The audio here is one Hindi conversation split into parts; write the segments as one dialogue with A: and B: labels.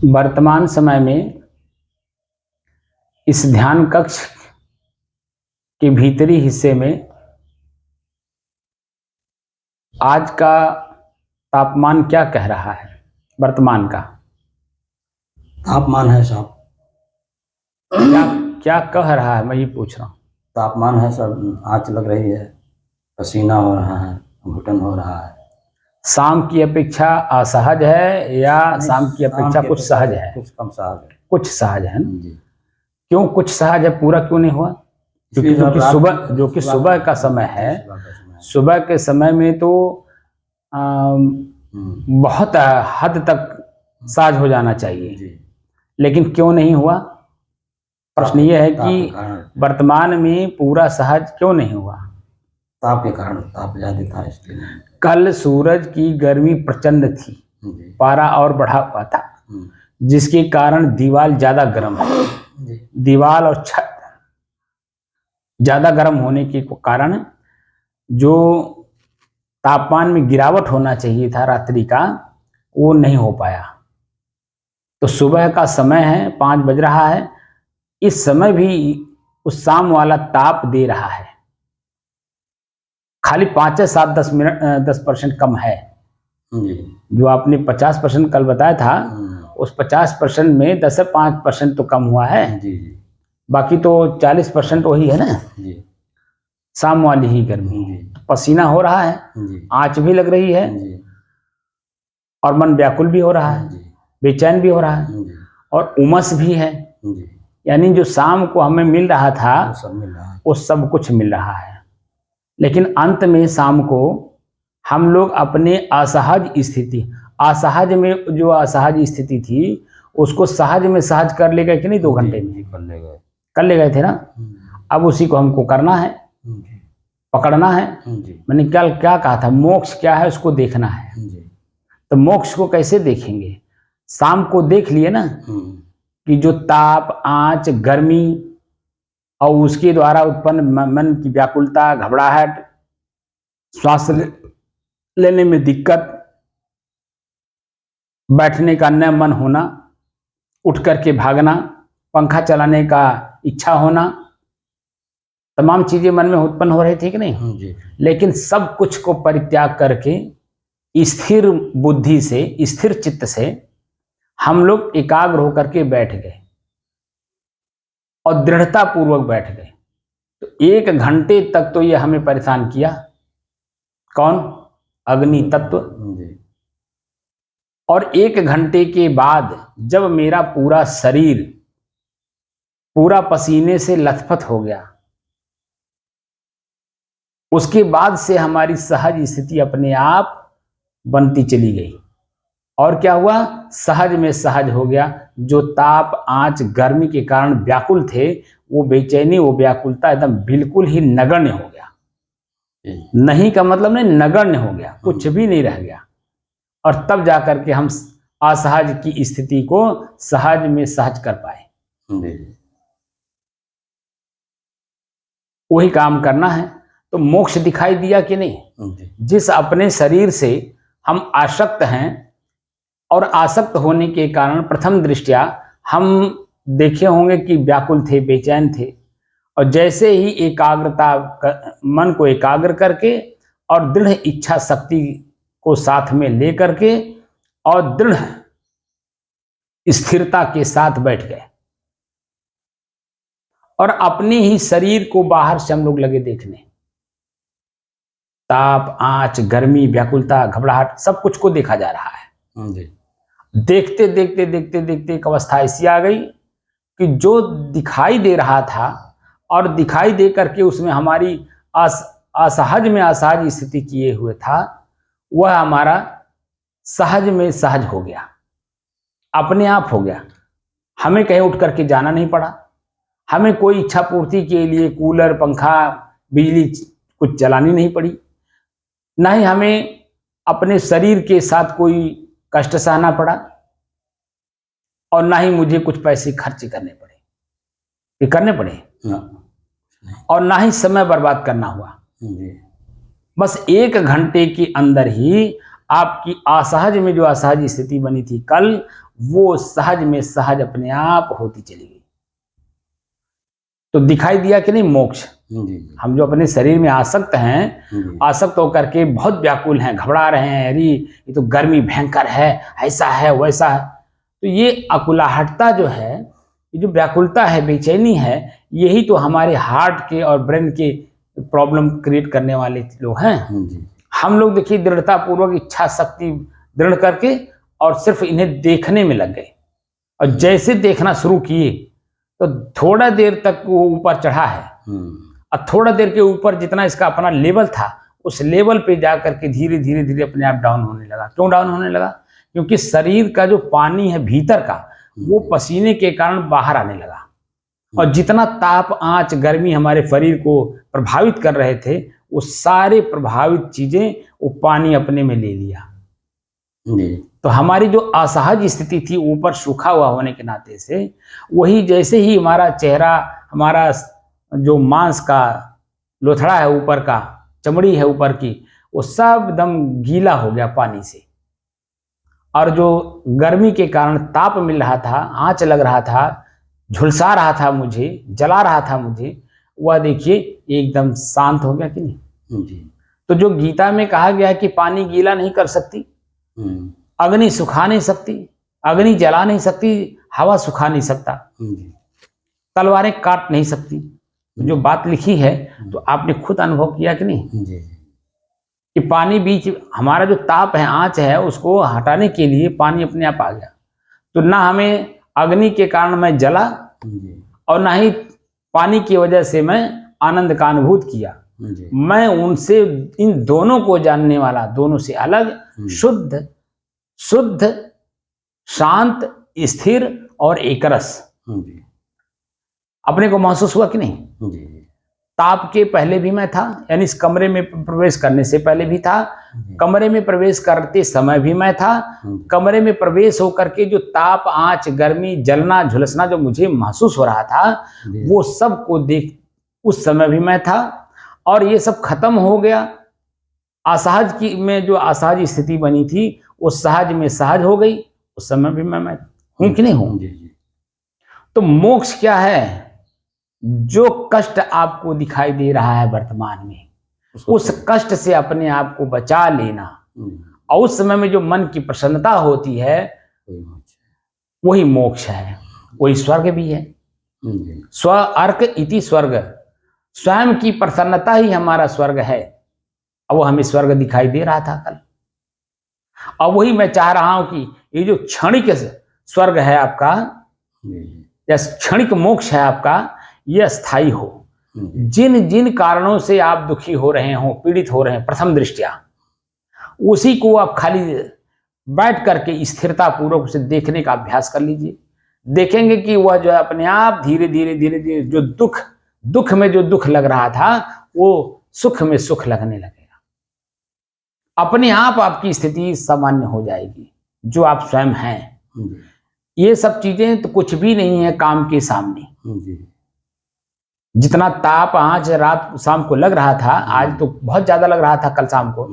A: वर्तमान समय में इस ध्यान कक्ष के भीतरी हिस्से में आज का तापमान क्या कह रहा है? वर्तमान का
B: तापमान है साहब।
A: क्या क्या कह रहा है, मैं ये पूछ रहा हूँ।
B: तापमान है सर, आँच लग रही है, पसीना हो रहा है, घुटन हो रहा है।
A: शाम की अपेक्षा असहज है या शाम की अपेक्षा कुछ सहज है?
B: कुछ कम सहज है।
A: कुछ सहज है ना?
B: जी।
A: क्यों कुछ सहज है, पूरा क्यों नहीं हुआ? क्योंकि जो कि सुबह का समय है, सुबह के समय में तो बहुत हद तक सहज हो जाना चाहिए
B: जी।
A: लेकिन क्यों नहीं हुआ? प्रश्न ये है कि वर्तमान में पूरा सहज क्यों नहीं हुआ?
B: ताप के कारण, ताप ज्यादा था इसलिए।
A: कल सूरज की गर्मी प्रचंड थी, पारा और बढ़ा हुआ था, जिसके कारण दीवार ज्यादा गर्म है। दीवार और छत ज्यादा गर्म होने के कारण जो तापमान में गिरावट होना चाहिए था रात्रि का, वो नहीं हो पाया। तो सुबह का समय है, 5 बज रहा है, इस समय भी उस शाम वाला ताप दे रहा है, खाली 5 से 7 10% कम है। जो आपने 50% कल बताया था, उस 50% में 10 से 5% तो कम हुआ है। बाकी तो 40% वही है ना, शाम वाली ही गर्मी। पसीना हो रहा है, आँच भी लग रही है और मन व्याकुल भी हो रहा है, बेचैन भी हो रहा है और उमस भी है। यानी जो शाम को हमें मिल रहा था वो सब कुछ मिल रहा है, लेकिन अंत में शाम को हम लोग अपने असहज स्थिति थी उसको सहज में सहज कर ले गए कि नहीं? 2 घंटे में कर ले गए थे ना। अब उसी को हमको करना है, पकड़ना है। मैंने क्या कहा था? मोक्ष क्या है उसको देखना है। तो मोक्ष को कैसे देखेंगे? शाम को देख लिए ना कि जो ताप, आँच, गर्मी और उसके द्वारा उत्पन्न मन की व्याकुलता, घबराहट, श्वास लेने में दिक्कत, बैठने का न मन होना, उठ करके भागना, पंखा चलाने का इच्छा होना, तमाम चीजें मन में उत्पन्न हो रही थी कि नहीं? लेकिन सब कुछ को परित्याग करके स्थिर बुद्धि से, स्थिर चित्त से हम लोग एकाग्र होकर के बैठ गए और दृढ़ता पूर्वक बैठ गए। तो 1 घंटे तक तो ये हमें परेशान किया। कौन? अग्नि तत्व। और 1 घंटे के बाद जब मेरा पूरा शरीर पूरा पसीने से लथपथ हो गया, उसके बाद से हमारी सहज स्थिति अपने आप बनती चली गई। और क्या हुआ? सहज में सहज हो गया। जो ताप, आँच, गर्मी के कारण व्याकुल थे, वो बेचैनी, वो व्याकुलता एकदम बिल्कुल ही नगण्य हो गया। नहीं का मतलब नहीं, नगण्य हो गया, कुछ भी नहीं रह गया। और तब जाकर के हम असहज की स्थिति को सहज में सहज कर पाए। वही काम करना है। तो मोक्ष दिखाई दिया कि नहीं? जिस अपने शरीर से हम आसक्त हैं और आसक्त होने के कारण प्रथम दृष्टया हम देखे होंगे कि व्याकुल थे, बेचैन थे, और जैसे ही एकाग्रता, मन को एकाग्र करके और दृढ़ इच्छा शक्ति को साथ में लेकर के और दृढ़ स्थिरता के साथ बैठ गए और अपने ही शरीर को बाहर से हम लोग लगे देखने। ताप, आँच, गर्मी, व्याकुलता, घबराहट, सब कुछ को देखा जा रहा है। देखते देखते देखते देखते एक अवस्था ऐसी आ गई कि जो दिखाई दे रहा था और दिखाई दे करके उसमें हमारी असहज में असहज स्थिति किए हुए था, वह हमारा सहज में सहज हो गया, अपने आप हो गया। हमें कहीं उठ करके जाना नहीं पड़ा, हमें कोई इच्छा पूर्ति के लिए कूलर, पंखा, बिजली कुछ चलानी नहीं पड़ी, ना ही हमें अपने शरीर के साथ कोई कष्ट सहना पड़ा और ना ही मुझे कुछ पैसे खर्च करने पड़े, ये करने पड़े, और ना ही समय बर्बाद करना हुआ। बस 1 घंटे के अंदर ही आपकी असहज में जो असहज स्थिति बनी थी कल, वो सहज में सहज अपने आप होती चली गई। तो दिखाई दिया कि नहीं मोक्ष।
B: जी
A: हम जो अपने शरीर में आसक्त हैं,
B: जी
A: आसक्त होकर के बहुत व्याकुल हैं, घबरा रहे हैं, अरे ये तो गर्मी भयंकर है, ऐसा है वैसा है। तो ये अकुलाहटता जो है, ये जो व्याकुलता है, बेचैनी है, यही तो हमारे हार्ट के और ब्रेन के प्रॉब्लम क्रिएट करने वाले लोग हैं।
B: जी
A: हम लोग देखिए दृढ़ता पूर्वक इच्छा शक्ति दृढ़ करके और सिर्फ इन्हें देखने में लग गए, और जैसे देखना शुरू किए तो थोड़ा देर तक वो ऊपर चढ़ा है, और थोड़ा देर के ऊपर जितना इसका अपना लेवल था, उस लेवल पे जा करके धीरे धीरे धीरे अपने आप डाउन होने लगा। क्यों डाउन होने लगा? क्योंकि शरीर का जो पानी है भीतर का, वो पसीने के कारण बाहर आने लगा, और जितना ताप आंच गर्मी हमारे शरीर को प्रभावित कर रहे थे, वो सारे प्रभावित चीजें वो पानी अपने में ले लिया।
B: जी
A: तो हमारी जो असहज स्थिति थी ऊपर सूखा हुआ होने के नाते से, वही जैसे ही हमारा चेहरा, हमारा जो मांस का लोथड़ा है ऊपर का, चमड़ी है ऊपर की, वो सब एकदम गीला हो गया पानी से, और जो गर्मी के कारण ताप मिल रहा था, आंच लग रहा था, झुलसा रहा था मुझे, जला रहा था मुझे, वह देखिए एकदम शांत हो गया कि नहीं।
B: जी
A: तो जो गीता में कहा गया है कि पानी गीला नहीं कर सकती, अग्नि सुखा नहीं सकती, अग्नि जला नहीं सकती, हवा सुखा नहीं सकता, तलवारें काट नहीं सकती, जो बात लिखी है तो आपने खुद अनुभव किया कि नहीं
B: जी
A: कि पानी बीच, हमारा जो ताप है, आंच है, उसको हटाने के लिए पानी अपने आप आ गया। तो ना हमें अग्नि के कारण मैं जला, और ना ही पानी की वजह से मैं आनंद का अनुभूत किया। मैं उनसे, इन दोनों को जानने वाला, दोनों से अलग, शुद्ध शुद्ध शांत स्थिर और एकरस अपने को महसूस हुआ कि नहीं। ताप के पहले भी मैं था, यानी इस कमरे में प्रवेश करने से पहले भी था, कमरे में प्रवेश करते समय भी मैं था, कमरे में प्रवेश होकर के जो ताप आंच गर्मी जलना झुलसना जो मुझे महसूस हो रहा था, वो सब को देख उस समय भी मैं था, और ये सब खत्म हो गया। असहज की में जो असहज स्थिति बनी थी, वो सहज में सहज हो गई, उस समय भी मैं हूं कि नहीं हूं। तो मोक्ष क्या है? जो कष्ट आपको दिखाई दे रहा है वर्तमान में, उस कष्ट से अपने आप को बचा लेना, और उस समय में जो मन की प्रसन्नता होती है, वही मोक्ष है, वही स्वर्ग भी है। स्व अर्क इति स्वर्ग, स्वयं की प्रसन्नता ही हमारा स्वर्ग है। अब वो हमें स्वर्ग दिखाई दे रहा था कल, और वही मैं चाह रहा हूं कि ये जो क्षणिक स्वर्ग है आपका, या क्षणिक मोक्ष है आपका, यह स्थायी हो। जिन जिन कारणों से आप दुखी हो रहे हो, पीड़ित हो रहे हैं प्रथम दृष्टया, उसी को आप खाली बैठ करके स्थिरता पूर्वक उसे देखने का अभ्यास कर लीजिए। देखेंगे कि वह जो है अपने आप धीरे धीरे धीरे धीरे जो दुख में जो दुख लग रहा था, वो सुख में सुख लगने लगेगा। अपने आप आपकी स्थिति सामान्य हो जाएगी, जो आप स्वयं हैं। ये सब चीजें तो कुछ भी नहीं है काम के सामने। जितना ताप आंच रात शाम को लग रहा था, आज तो बहुत ज्यादा लग रहा था कल शाम को,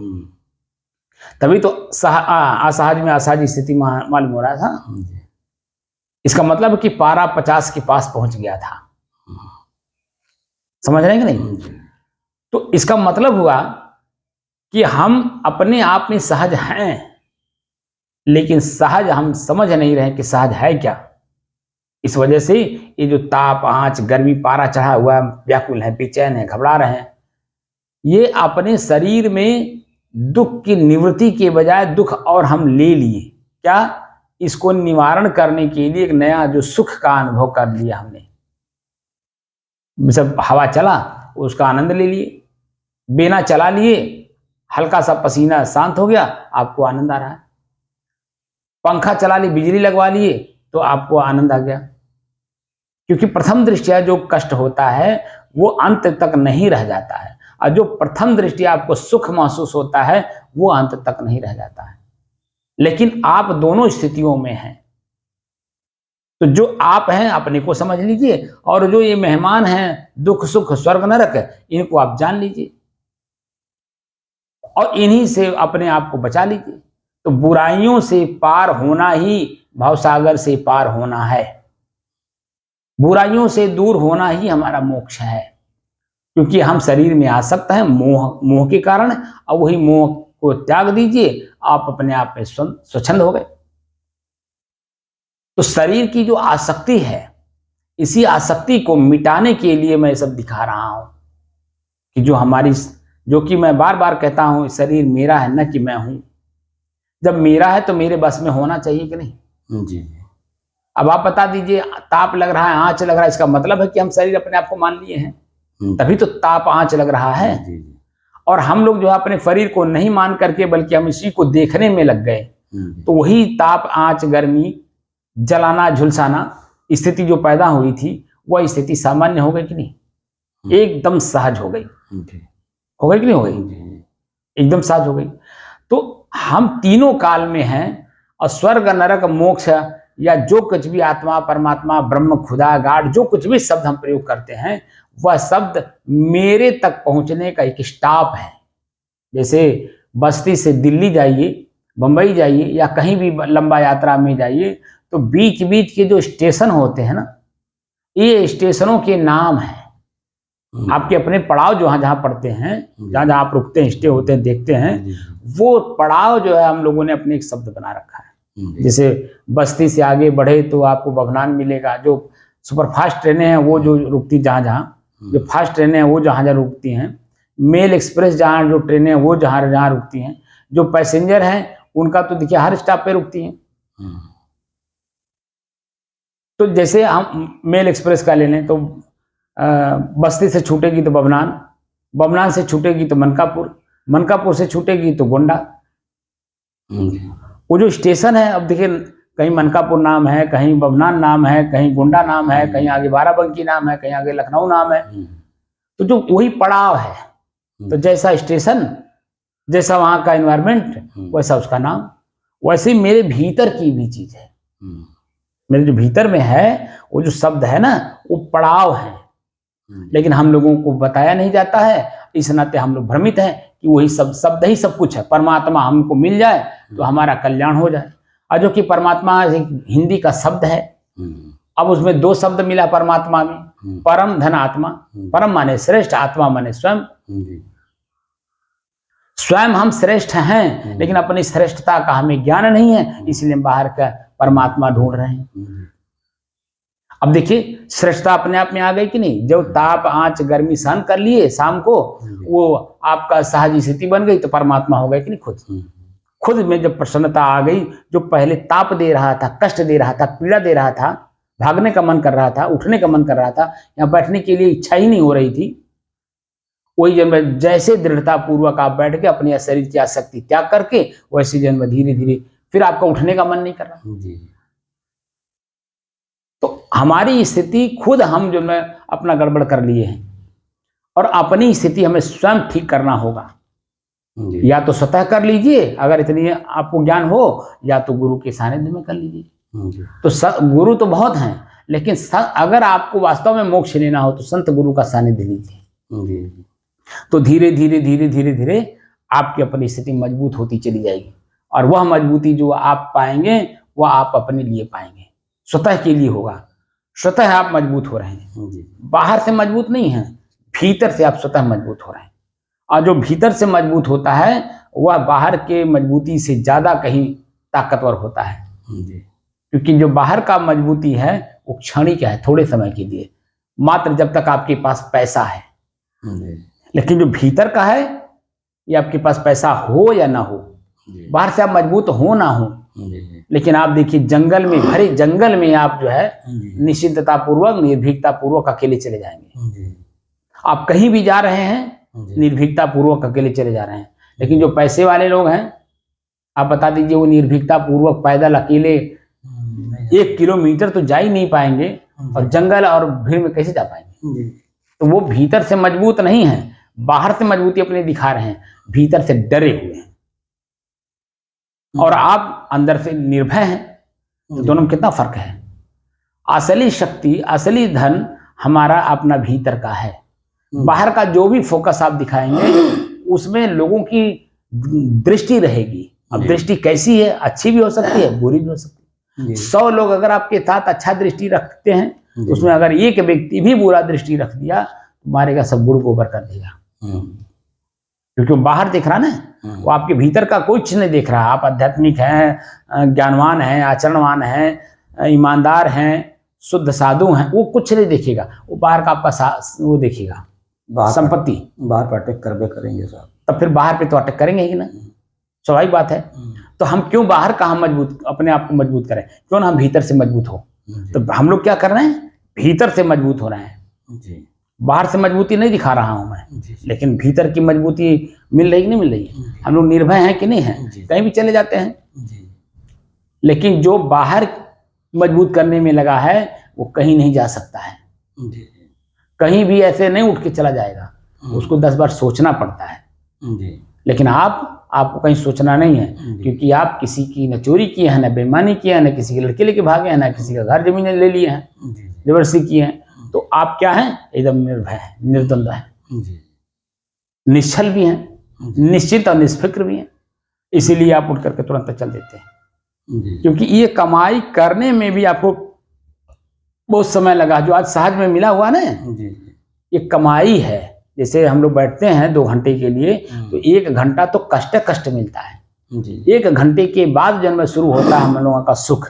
A: तभी तो असहज में असहज स्थिति मालूम हो रहा था। इसका मतलब कि पारा 50 के पास पहुंच गया था। समझ रहे हैं कि नहीं? तो इसका मतलब हुआ कि हम अपने आप में सहज हैं, लेकिन सहज हम समझ नहीं रहे कि सहज है क्या। इस वजह से ये जो ताप आंच गर्मी पारा चढ़ा हुआ है, व्याकुल है, बेचैन है, घबरा रहे हैं, ये अपने शरीर में दुख की निवृत्ति के बजाय दुख और हम ले लिए। क्या? इसको निवारण करने के लिए एक नया जो सुख का अनुभव कर लिया हमने। जब हवा चला उसका आनंद ले लिए, बेना चला लिए, हल्का सा पसीना शांत हो गया, आपको आनंद आ रहा है। पंखा चला लिए, बिजली लगवा लिए, तो आपको आनंद आ गया। क्योंकि प्रथम दृष्टया जो कष्ट होता है वो अंत तक नहीं रह जाता है, और जो प्रथम दृष्टया आपको सुख महसूस होता है वो अंत तक नहीं रह जाता है। लेकिन आप दोनों स्थितियों में हैं। तो जो आप हैं अपने को समझ लीजिए, और जो ये मेहमान हैं दुख सुख स्वर्ग नरक, इनको आप जान लीजिए, और इन्हीं से अपने आप को बचा लीजिए। तो बुराइयों से पार होना ही भवसागर से पार होना है। बुराइयों से दूर होना ही हमारा मोक्ष है, क्योंकि हम शरीर में आसक्त हैं मोह के कारण। और वही मोह को त्याग दीजिए, आप अपने आप में स्वच्छंद हो गए। तो शरीर की जो आसक्ति है, इसी आसक्ति को मिटाने के लिए मैं सब दिखा रहा हूं कि जो कि मैं बार बार कहता हूं, शरीर मेरा है न कि मैं हूं। जब मेरा है तो मेरे बस में होना चाहिए कि नहीं
B: जी।
A: अब आप बता दीजिए, ताप लग रहा है, आंच लग रहा है, इसका मतलब है कि हम शरीर अपने आप को मान लिए हैं, तभी तो ताप आंच लग रहा है।
B: जी।
A: और हम लोग जो है अपने शरीर को नहीं मान करके बल्कि हम इसी को देखने में लग गए, तो वही ताप आंच गर्मी जलाना झुलसाना स्थिति जो पैदा हुई थी, वह स्थिति सामान्य हो गई कि नहीं? एकदम सहज हो गई। हो गई कि नहीं हो गई? एकदम सहज हो गई। तो हम तीनों काल में हैं, और स्वर्ग नरक मोक्ष या जो कुछ भी आत्मा परमात्मा ब्रह्म खुदा गाड जो कुछ भी शब्द हम प्रयोग करते हैं, वह शब्द मेरे तक पहुंचने का एक स्टॉप है। जैसे बस्ती से दिल्ली जाइए, बंबई जाइए, या कहीं भी लंबा यात्रा में जाइए, तो बीच बीच के जो स्टेशन होते हैं ना, ये स्टेशनों के नाम हैं। आपके अपने पड़ाव जहाँ जहाँ पड़ते हैं, जहाँ जहाँ आप रुकते हैं, स्टे होते हैं, देखते हैं, वो पड़ाव जो है हम लोगों ने अपने एक शब्द बना रखा है। जैसे बस्ती से आगे बढ़े तो आपको बभनान मिलेगा। जो सुपरफास्ट ट्रेनें हैं वो जो रुकती जहाँ जहाँ, जो फास्ट ट्रेनें हैं वो जहाँ जहाँ रुकती हैं, मेल एक्सप्रेस जहाँ जो ट्रेनें हैं वो जहाँ जहाँ रुकती हैं, जो पैसेंजर हैं उनका तो देखिए हर स्टॉप पे रुकती हैं। तो जैसे हम मेल एक्सप्रेस का ले लें तो बस्ती से छूटेगी तो बभनान, बभनान से छूटेगी तो मनकापुर, मनकापुर से छूटेगी तो गोंडा। वो जो स्टेशन है, अब देखिए कहीं मनकापुर नाम है, कहीं बभनान नाम है, कहीं गोंडा नाम है, कहीं आगे बाराबंकी नाम है, कहीं आगे लखनऊ नाम है। तो जो वही पड़ाव है, तो जैसा स्टेशन, जैसा वहाँ का एनवायरमेंट, वैसा उसका नाम। वैसे ही मेरे भीतर की भी चीज है, मेरे जो भीतर में है वो जो शब्द है ना, वो पड़ाव है, लेकिन हम लोगों को बताया नहीं जाता है। इस नाते हम लोग भ्रमित हैं कि वही शब्द ही सब कुछ है। परमात्मा हमको मिल जाए तो हमारा कल्याण हो जाए। और जो कि परमात्मा हिंदी का शब्द है, अब उसमें दो शब्द मिला परमात्मा में, परम धन आत्मा। परम माने श्रेष्ठ, आत्मा माने स्वयं। स्वयं हम श्रेष्ठ हैं, लेकिन अपनी श्रेष्ठता का हमें ज्ञान नहीं है, इसलिए बाहर का परमात्मा ढूंढ रहे हैं। अब देखिए श्रेष्ठता अपने आप में आ गई कि नहीं? जब ताप आंच गर्मी सहन कर लिए शाम को, वो आपका सहज स्थिति बन गई, तो परमात्मा हो गए कि नहीं? खुद में जब प्रसन्नता आ गई, जो पहले ताप दे रहा था, कष्ट दे रहा था, पीड़ा दे रहा था, भागने का मन कर रहा था, उठने का मन कर रहा था, यहाँ बैठने के लिए इच्छा ही नहीं हो रही थी, वही जन्म जैसे दृढ़ता पूर्वक आप बैठ के अपने शरीर की आसक्ति त्याग करके, वैसे जन्म धीरे धीरे फिर आपका उठने का मन नहीं कर रहा। तो हमारी स्थिति खुद हम जो है अपना गड़बड़ कर लिए हैं, और अपनी स्थिति हमें स्वयं ठीक करना होगा। या तो स्वतः कर लीजिए अगर इतनी आपको ज्ञान हो, या तो गुरु के सानिध्य में कर लीजिए। तो गुरु तो बहुत हैं, लेकिन अगर आपको वास्तव में मोक्ष लेना हो तो संत गुरु का सानिध्य लीजिए। तो धीरे धीरे धीरे धीरे धीरे आपकी अपनी स्थिति मजबूत होती चली जाएगी, और वह मजबूती जो आप पाएंगे वह आप अपने लिए पाएंगे, स्वतः के लिए होगा। स्वतः आप मजबूत हो रहे हैं, बाहर से मजबूत नहीं है, भीतर से आप स्वतः मजबूत हो रहे हैं। और जो भीतर से मजबूत होता है वह बाहर के मजबूती से ज्यादा कहीं ताकतवर होता है, क्योंकि जो बाहर का मजबूती है वो क्षणिक है, थोड़े समय के लिए, मात्र जब तक आपके पास पैसा है। लेकिन जो भीतर का है, ये आपके पास पैसा हो या ना हो, बाहर से आप मजबूत हो ना हो, लेकिन आप देखिए जंगल में, भरे जंगल में आप जो है निश्चिंतता पूर्वक निर्भीकता पूर्वक अकेले चले जाएंगे। आप कहीं भी जा रहे हैं निर्भीकता पूर्वक अकेले चले जा रहे हैं। लेकिन जो पैसे वाले लोग हैं, आप बता दीजिए, वो निर्भीकता पूर्वक पैदल अकेले 1 किलोमीटर तो जा ही नहीं पाएंगे, और जंगल और भीड़ में कैसे जा पाएंगे? तो वो भीतर से मजबूत नहीं है, बाहर से मजबूती अपने दिखा रहे हैं, भीतर से डरे हुए हैं। और आप अंदर से निर्भय हैं। तो दोनों में कितना फर्क है? असली शक्ति, असली धन हमारा अपना भीतर का है। बाहर का जो भी फोकस आप दिखाएंगे उसमें लोगों की दृष्टि रहेगी। अब दृष्टि कैसी है? अच्छी भी हो सकती है, बुरी भी हो सकती है।
B: जी
A: 100 लोग अगर आपके साथ अच्छा दृष्टि रखते हैं,
B: जी।
A: उसमें अगर एक व्यक्ति भी बुरा दृष्टि रख दिया तो मारेगा, सब गुड़ गोबर कर देगा। क्योंकि वो बाहर देख रहा ना, वो आपके भीतर का कुछ नहीं देख रहा। आप आध्यात्मिक हैं, ज्ञानवान हैं, आचरणवान हैं, ईमानदार हैं, शुद्ध साधु हैं, वो कुछ नहीं देखेगा। वो बाहर का आपका वो देखेगा, संपत्ति।
B: बाहर पर अटैक करबे करेंगे साहब।
A: तब फिर बाहर पे तो अटैक करेंगे ही ना, स्वाभाविक बात है। तो हम क्यों बाहर का हम मजबूत, अपने आप को मजबूत करें? क्यों ना हम भीतर से मजबूत हो? तो हम लोग क्या कर रहे हैं? भीतर से मजबूत हो रहे हैं
B: जी।
A: बाहर से मजबूती नहीं दिखा रहा हूं मैं,
B: जी।
A: लेकिन भीतर की मजबूती मिल रही कि नहीं मिल रही है? हम लोग निर्भय हैं कि नहीं हैं? कहीं भी चले जाते हैं। लेकिन जो बाहर मजबूत करने में लगा है वो कहीं नहीं जा सकता है, कहीं भी ऐसे नहीं उठ के चला जाएगा, उसको 10 बार सोचना पड़ता है। लेकिन आपको कहीं सोचना नहीं है, क्योंकि आप किसी की न चोरी किए हैं, न बेईमानी किए हैं, न किसी के लड़के लेके भागे हैं, न किसी का घर जमीन ले लिए हैं, जबरदस्ती किए हैं। तो आप क्या हैं? एकदम निर्भय है, निर्द्वंद है, निश्चल भी हैं, निश्चित और निष्फिक्र भी हैं। इसीलिए आप उठ करके तुरंत चल देते हैं, क्योंकि ये कमाई करने में भी आपको बहुत समय लगा। जो आज सहज में मिला हुआ ना, ये कमाई है। जैसे हम लोग बैठते हैं 2 घंटे के लिए, तो 1 घंटा तो कष्ट मिलता है। 1 घंटे के बाद जब शुरू होता है हम लोगों का सुख,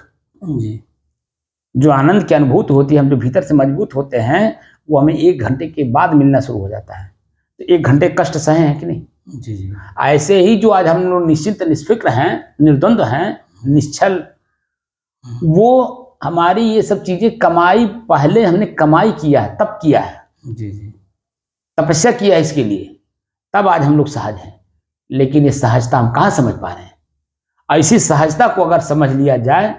A: जो आनंद की अनुभूति होती है, हम जो भीतर से मजबूत होते हैं, वो हमें 1 घंटे के बाद मिलना शुरू हो जाता है। तो 1 घंटे कष्ट सहे हैं कि नहीं?
B: जी।
A: ऐसे ही जो आज हम लोग निश्चिंत निष्फिक्र हैं, निर्द्वंद हैं, निश्चल, वो हमारी ये सब चीजें कमाई, पहले हमने कमाई किया है, तब किया है, तपस्या किया है इसके लिए, तब आज हम लोग सहज हैं। लेकिन ये सहजता हम कहाँ समझ पा रहे हैं? ऐसी सहजता को अगर समझ लिया जाए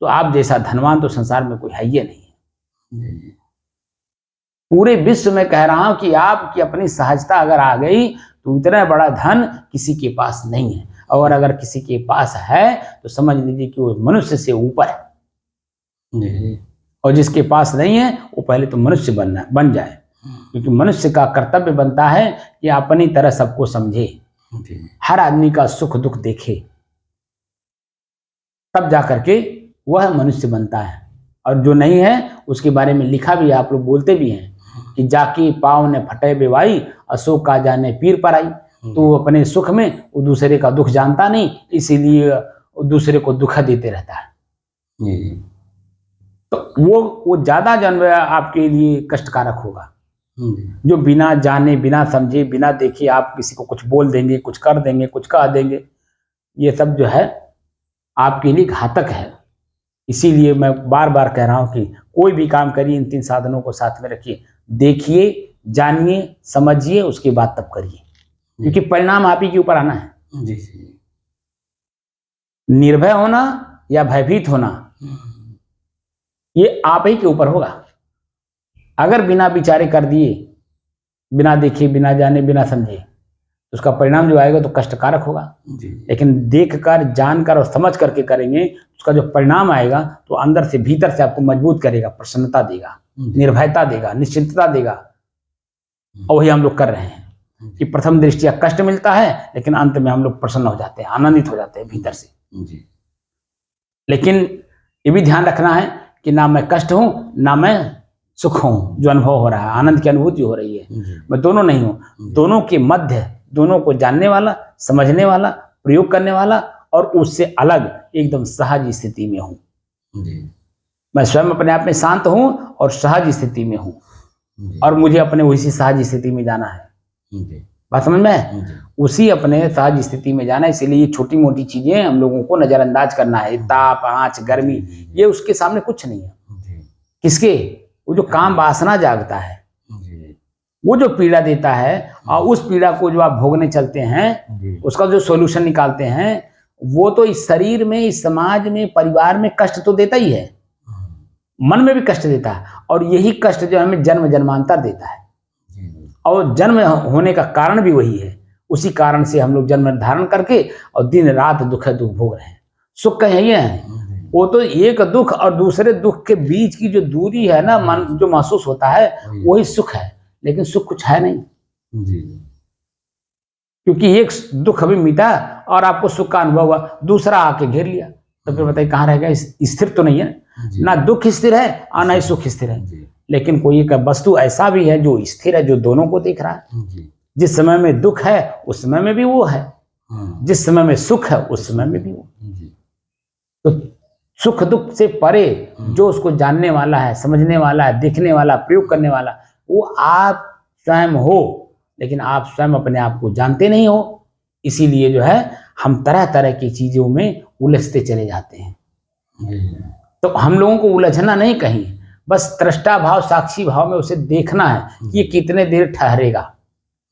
A: तो आप जैसा धनवान तो संसार में कोई है ही नहीं। पूरे विश्व में कह रहा हूं कि आपकी अपनी सहजता अगर आ गई तो इतना बड़ा धन किसी के पास नहीं है। और अगर किसी के पास है तो समझ लीजिए कि वो मनुष्य से ऊपर है। और जिसके पास नहीं है वो पहले तो मनुष्य बन जाए, क्योंकि मनुष्य का कर्तव्य बनता है कि अपनी तरह सबको समझे, हर आदमी का सुख दुख देखे, तब जाकर के वह मनुष्य बनता है। और जो नहीं है उसके बारे में लिखा भी है, आप लोग बोलते भी हैं कि जाकी पाँव ने फटे बेवाई, अशोक का जाने पीर पर आई। तो अपने सुख में वो दूसरे का दुख जानता नहीं, इसीलिए दूसरे को दुख देते रहता है। तो वो ज्यादा जन्म आपके लिए कष्टकारक होगा। जो बिना जाने, बिना समझे, बिना देखे आप किसी को कुछ बोल देंगे, कुछ कर देंगे, कुछ कह देंगे, ये सब जो है आपके लिए घातक है। इसीलिए मैं बार बार कह रहा हूं कि कोई भी काम करिए, इन 3 साधनों को साथ में रखिए, देखिए, जानिए, समझिए, उसके बाद तब करिए, क्योंकि परिणाम आप ही के ऊपर आना है। निर्भय होना या भयभीत होना ये आप ही के ऊपर होगा। अगर बिना विचारे कर दिए, बिना देखे, बिना जाने, बिना समझे, तो उसका परिणाम जो आएगा तो कष्टकारक होगा। लेकिन देखकर, जानकर और समझ करके करेंगे, उसका जो परिणाम आएगा तो अंदर से, भीतर से आपको मजबूत करेगा, प्रसन्नता देगा, निर्भयता देगा, निश्चिंतता देगा। और वही हम लोग कर रहे हैं कि प्रथम दृष्टिया कष्ट मिलता है, लेकिन अंत में हम लोग प्रसन्न हो जाते हैं, आनंदित हो जाते हैं भीतर से। लेकिन ये भी ध्यान रखना है कि ना मैं कष्ट हूं, ना मैं सुख हूं। जो अनुभव हो रहा है, आनंद की अनुभूति हो रही है, मैं दोनों नहीं हूं। दोनों के मध्य, दोनों को जानने वाला, समझने वाला, प्रयोग करने वाला, और उससे अलग एकदम सहज स्थिति में हूं। मैं स्वयं अपने आप में शांत हूं और सहज स्थिति में हूं, और मुझे अपने उसी सहज स्थिति में जाना है। बात समझ में? उसी अपने सहज स्थिति में जाना है। इसीलिए ये छोटी मोटी चीजें हम लोगों को नजरअंदाज करना है। ताप, आंच, गर्मी, ये उसके सामने कुछ नहीं है। किसके? वो जो काम वासना जागता है, वो जो पीड़ा देता है, और उस पीड़ा को जो आप भोगने चलते हैं, उसका जो सॉल्यूशन निकालते हैं, वो तो इस शरीर में, इस समाज में, परिवार में कष्ट तो देता ही है, मन में भी कष्ट देता है। और यही कष्ट जो हमें जन्म जन्मांतर देता है, और जन्म होने का कारण भी वही है। उसी कारण से हम लोग जन्म धारण करके और दिन रात दुख भोग रहे हैं। सुख कहीं है वो तो एक दुख और दूसरे दुख के बीच की जो दूरी है ना, मन जो महसूस होता है, वही सुख है। लेकिन सुख कुछ है नहीं, क्योंकि एक दुख अभी मिटा और आपको सुख का अनुभव हुआ, दूसरा आके घेर लिया। तो फिर बताइए कहाँ रहेगा, स्थिर तो नहीं है ना, दुख स्थिर है और ना ही सुख स्थिर है। लेकिन कोई एक वस्तु ऐसा भी है जो स्थिर है, जो दोनों को देख रहा है। जिस समय में दुख है उस समय में भी वो है, जिस समय में सुख है उस समय में भी वो। तो सुख दुख से परे जो उसको जानने वाला है, समझने वाला है, देखने वाला, प्रयोग करने वाला, वो आप स्वयं हो। लेकिन आप स्वयं अपने आप को जानते नहीं हो, इसीलिए जो है हम तरह तरह की चीजों में उलझते चले जाते हैं। तो हम लोगों को उलझना नहीं कहीं, बस दृष्टा भाव, साक्षी भाव में उसे देखना है कि ये कितने देर ठहरेगा।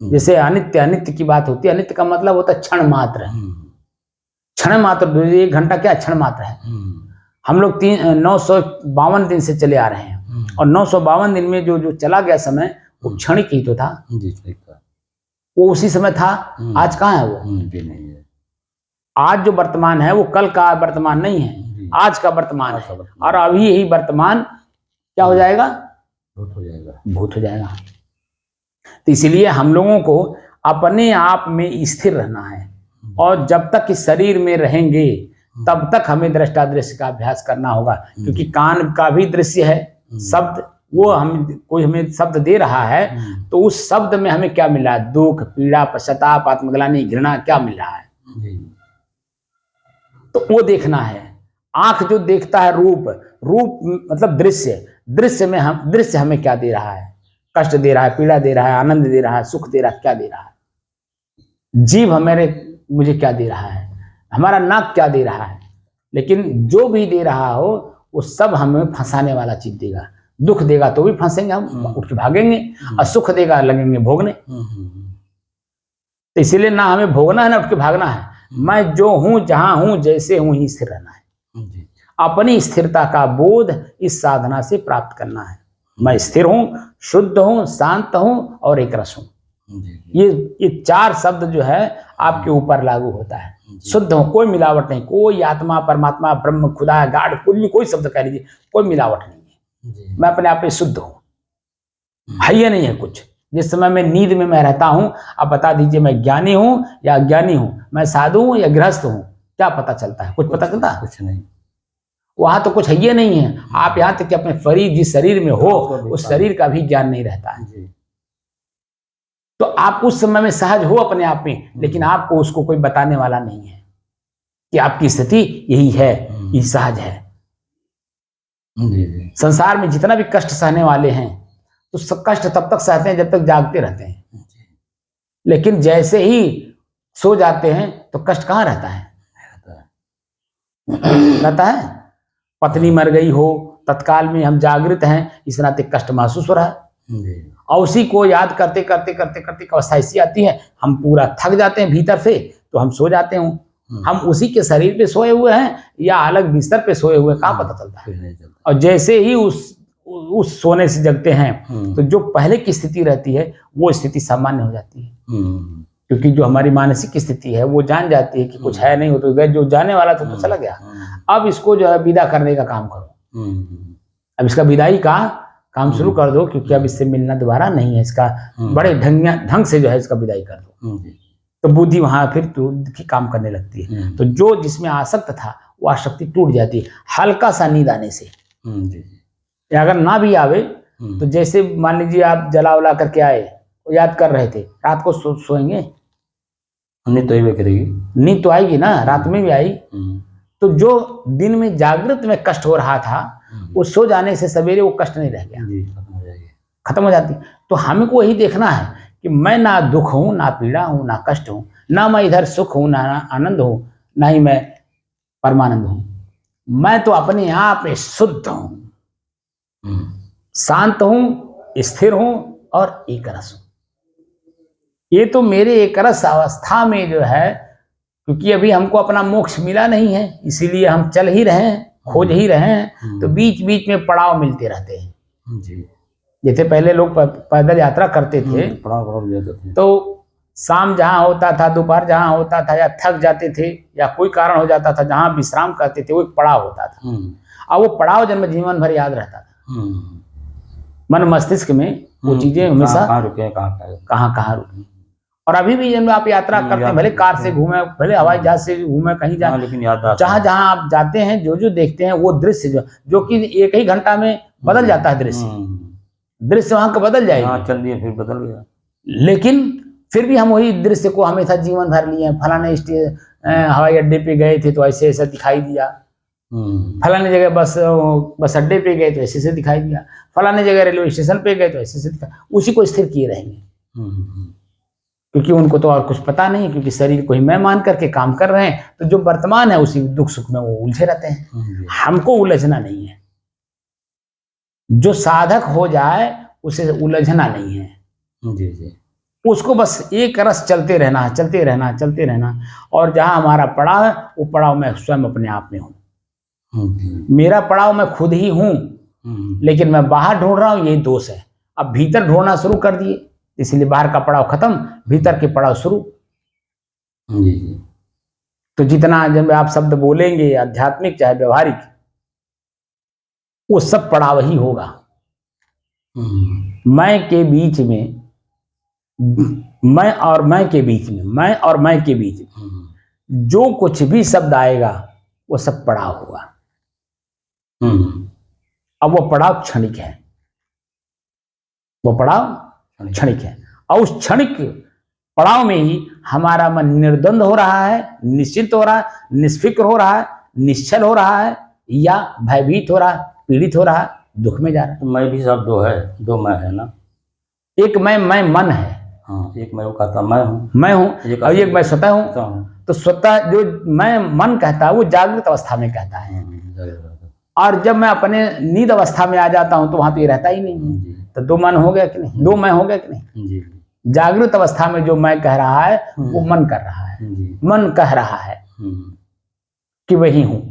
A: जैसे अनित्य, अनित्य की बात होती है। अनित्य का मतलब होता है क्षण मात्र, क्षण मात्र। 1 घंटा क्या क्षण मात्र है। हम लोग 952 दिन से चले आ रहे हैं, और 952 दिन में जो जो चला गया समय वो क्षणिक ही तो था। वो उसी समय था। आज कहाँ है वो? नहीं है। आज जो वर्तमान है वो कल का वर्तमान नहीं है, आज का वर्तमान है। और अभी यही वर्तमान क्या हो जाएगा? भूत हो जाएगा, भूत हो जाएगा। तो इसलिए हम लोगों को अपने आप में स्थिर रहना है, और जब तक इस शरीर में रहेंगे तब तक हमें दृष्टा दृश्य का अभ्यास करना होगा। क्योंकि कान का भी दृश्य है, शब्द, वो कोई हमें शब्द दे रहा है तो उस शब्द में हमें क्या मिला? दुख, पीड़ा, पश्चाताप, आत्मग्लानि, घृणा, क्या मिल रहा है? तो वो देखना है। आंख जो देखता है रूप, रूप मतलब दृश्य, दृश्य में दृश्य हमें क्या दे रहा है? कष्ट दे रहा है, पीड़ा दे रहा है, आनंद दे रहा है, सुख दे रहा है, क्या दे रहा है? जीभ मुझे क्या दे रहा है? हमारा नाक क्या दे रहा है? लेकिन जो भी दे रहा हो वो सब हमें फंसाने वाला चीज देगा। दुख देगा तो भी फंसेंगे, हम उठ के भागेंगे, और सुख देगा लगेंगे भोगने। तो इसीलिए ना हमें भोगना है ना उठ के भागना है। मैं जो हूं, जहां हूं, जैसे हूं, ही स्थिर रहना है। अपनी स्थिरता का बोध इस साधना से प्राप्त करना है। मैं स्थिर हूं, शुद्ध हूं, शांत हूं और एक रस हूं। ये 4 शब्द जो है आपके ऊपर लागू होता है। शुद्ध हूं, कोई मिलावट नहीं, कोई आत्मा, परमात्मा, ब्रह्म, खुदा, गाड, कुछ भी, कोई शब्द कह लीजिए, कोई मिलावट नहीं है। मैं अपने आप में शुद्ध हूं, है ये नहीं है कुछ। जिस समय मैं नींद में मैं रहता हूं, आप बता दीजिए मैं ज्ञानी हूं या अज्ञानी हूं, मैं साधु हूं या गृहस्थ हूं, क्या पता चलता है? कुछ पता चलता है? कुछ नहीं। वहां तो कुछ है ये नहीं है। आप यहाँ तक कि अपने जिस शरीर में हो उस शरीर का भी ज्ञान नहीं रहता है। तो आप उस समय में सहज हो अपने आप में, लेकिन आपको उसको कोई बताने वाला नहीं है कि आपकी स्थिति यही है, यही सहज है। संसार में जितना भी कष्ट सहने वाले हैं तो सब कष्ट तब तक सहते हैं जब तक जागते रहते हैं। लेकिन जैसे ही सो जाते हैं तो कष्ट कहाँ रहता है? रहता है। पत्नी मर गई हो, तत्काल में हम जागृत हैं, इस नाते कष्ट महसूस हो रहा है। और उसी को याद करते करते करते करते अवस्था ऐसी आती है, हम पूरा थक जाते हैं भीतर से, तो हम सो जाते हैं। हम उसी के शरीर पे सोए हुए हैं या अलग बिस्तर पे सोए हुए, कहाँ पता चलता है। और जैसे ही उस सोने से जगते हैं तो जो पहले की स्थिति रहती है वो स्थिति सामान्य हो जाती है। क्योंकि जो हमारी मानसिक स्थिति है वो जान जाती है कि कुछ है नहीं, हो तो जो जाने वाला था तो चला गया। अब इसको जो है विदा करने का काम करो। अब इसका विदाई का काम शुरू कर दो, क्योंकि अब इससे मिलना दोबारा नहीं है। इसका बड़े ढंग से जो है इसका विदाई कर दो, तो बुद्धि वहां फिर की काम करने लगती है। तो जो जिसमें आसक्त था वो आसक्ति टूट जाती है हल्का सा नींद आने से। या अगर ना भी आवे तो जैसे मान लीजिए आप जला उला करके आए, याद कर रहे थे, रात को सोएंगे, नींद तो आएगी करेगी, नींद तो आएगी ना, रात में भी आई। तो जो दिन में जागृत में कष्ट हो रहा था वो सो जाने से सवेरे वो कष्ट नहीं रह गया, खत्म हो जाती। तो हमको वही देखना है कि मैं ना दुख हूं, ना पीड़ा हूं, ना कष्ट हूं, ना मैं इधर सुख हूं, ना आनंद हूं, ना ही मैं परमानंद हूं। मैं तो अपने आप में शुद्ध हूं, शांत हूं, स्थिर हूं और एक रस हूं। ये तो मेरे एक रस अवस्था में जो है, क्योंकि अभी हमको अपना मोक्ष मिला नहीं है, इसीलिए हम चल ही रहे हैं, खोज ही रहे हैं। तो बीच बीच में पड़ाव मिलते रहते हैं जी। जैसे पहले लोग पैदल यात्रा करते थे, तो शाम जहाँ होता था, दोपहर जहाँ होता था, या थक जाते थे या कोई कारण हो जाता था, जहाँ विश्राम करते थे वो एक पड़ाव होता था। और वो पड़ाव जन्म जीवन भर याद रहता था मन मस्तिष्क में। वो चीजें हमेशा कहाँ रुके। और अभी भी जब आप यात्रा करते हैं, भले कार से घूमे, भले हवाई जहाज से घूमे, कहीं जाए,
B: लेकिन याद आता
A: जहां जहां आप जाते हैं, जो जो देखते हैं वो दृश्य जो कि एक ही घंटा में बदल जाता है दृश्य वहां का बदल जाएगा,
B: चल दिए फिर बदल गया।
A: लेकिन फिर भी हम वही दृश्य को हमेशा जीवन भर लिए। फलाने हवाई अड्डे पे गए थे तो ऐसे ऐसा दिखाई दिया, फलाने जगह बस अड्डे पे गए तो ऐसे ऐसे दिखाई दिया, फलाने जगह रेलवे स्टेशन पे गए तो ऐसे ऐसे दिखाई, उसी को स्थिर किए रहेंगे, क्योंकि उनको तो और कुछ पता नहीं, क्योंकि शरीर को ही मैं मान करके काम कर रहे हैं, तो जो वर्तमान है उसी दुख सुख में वो उलझे रहते हैं। हमको उलझना नहीं है, जो साधक हो जाए उसे उलझना नहीं है,
B: जी जी,
A: उसको बस एक रस चलते रहना है, चलते रहना, चलते रहना। और जहां हमारा पड़ाव है वो पड़ाव मैं स्वयं अपने आप में हूँ, मेरा पड़ाव मैं खुद ही हूँ, लेकिन मैं बाहर ढूंढ रहा हूँ, यही दोष है। अब भीतर ढूंढना शुरू कर दिए, इसलिए बाहर का पड़ाव खत्म, भीतर के पड़ाव शुरू।
B: जी जी,
A: तो जितना जब आप शब्द बोलेंगे, आध्यात्मिक चाहे व्यवहारिक, वो सब पड़ाव ही होगा। मैं के बीच में, मैं और मैं के बीच में, मैं और मैं के बीच में जो कुछ भी शब्द आएगा वो सब पड़ाव होगा। अब वो पड़ाव क्षणिक है, वो पड़ाव क्षणिक है, और उस क्षणिक पड़ाव में ही हमारा मन निर्द्वंद हो रहा है, निश्चिंत हो रहा है, निष्फिक्र हो रहा है, निश्चल हो रहा है, या भयभीत हो रहा है, पीड़ित हो रहा है, दुख में जा रहा है।
B: तो मैं भी सब दो है, दो मैं है ना,
A: एक मैं मन है,
B: हाँ, एक मैं वो कहता मैं हूँ,
A: और एक मैं स्वतः हूँ। तो स्वतः जो मैं मन कहता है वो जागृत अवस्था में कहता है, और जब मैं अपने नींद अवस्था में आ जाता हूँ तो वहां तो ये रहता ही नहीं है। तो दो मन हो गया कि नहीं, दो मैं हो गया कि नहीं। जागृत अवस्था में जो मैं कह रहा है वो मन कर रहा है, मन कह रहा है कि वही हूँ,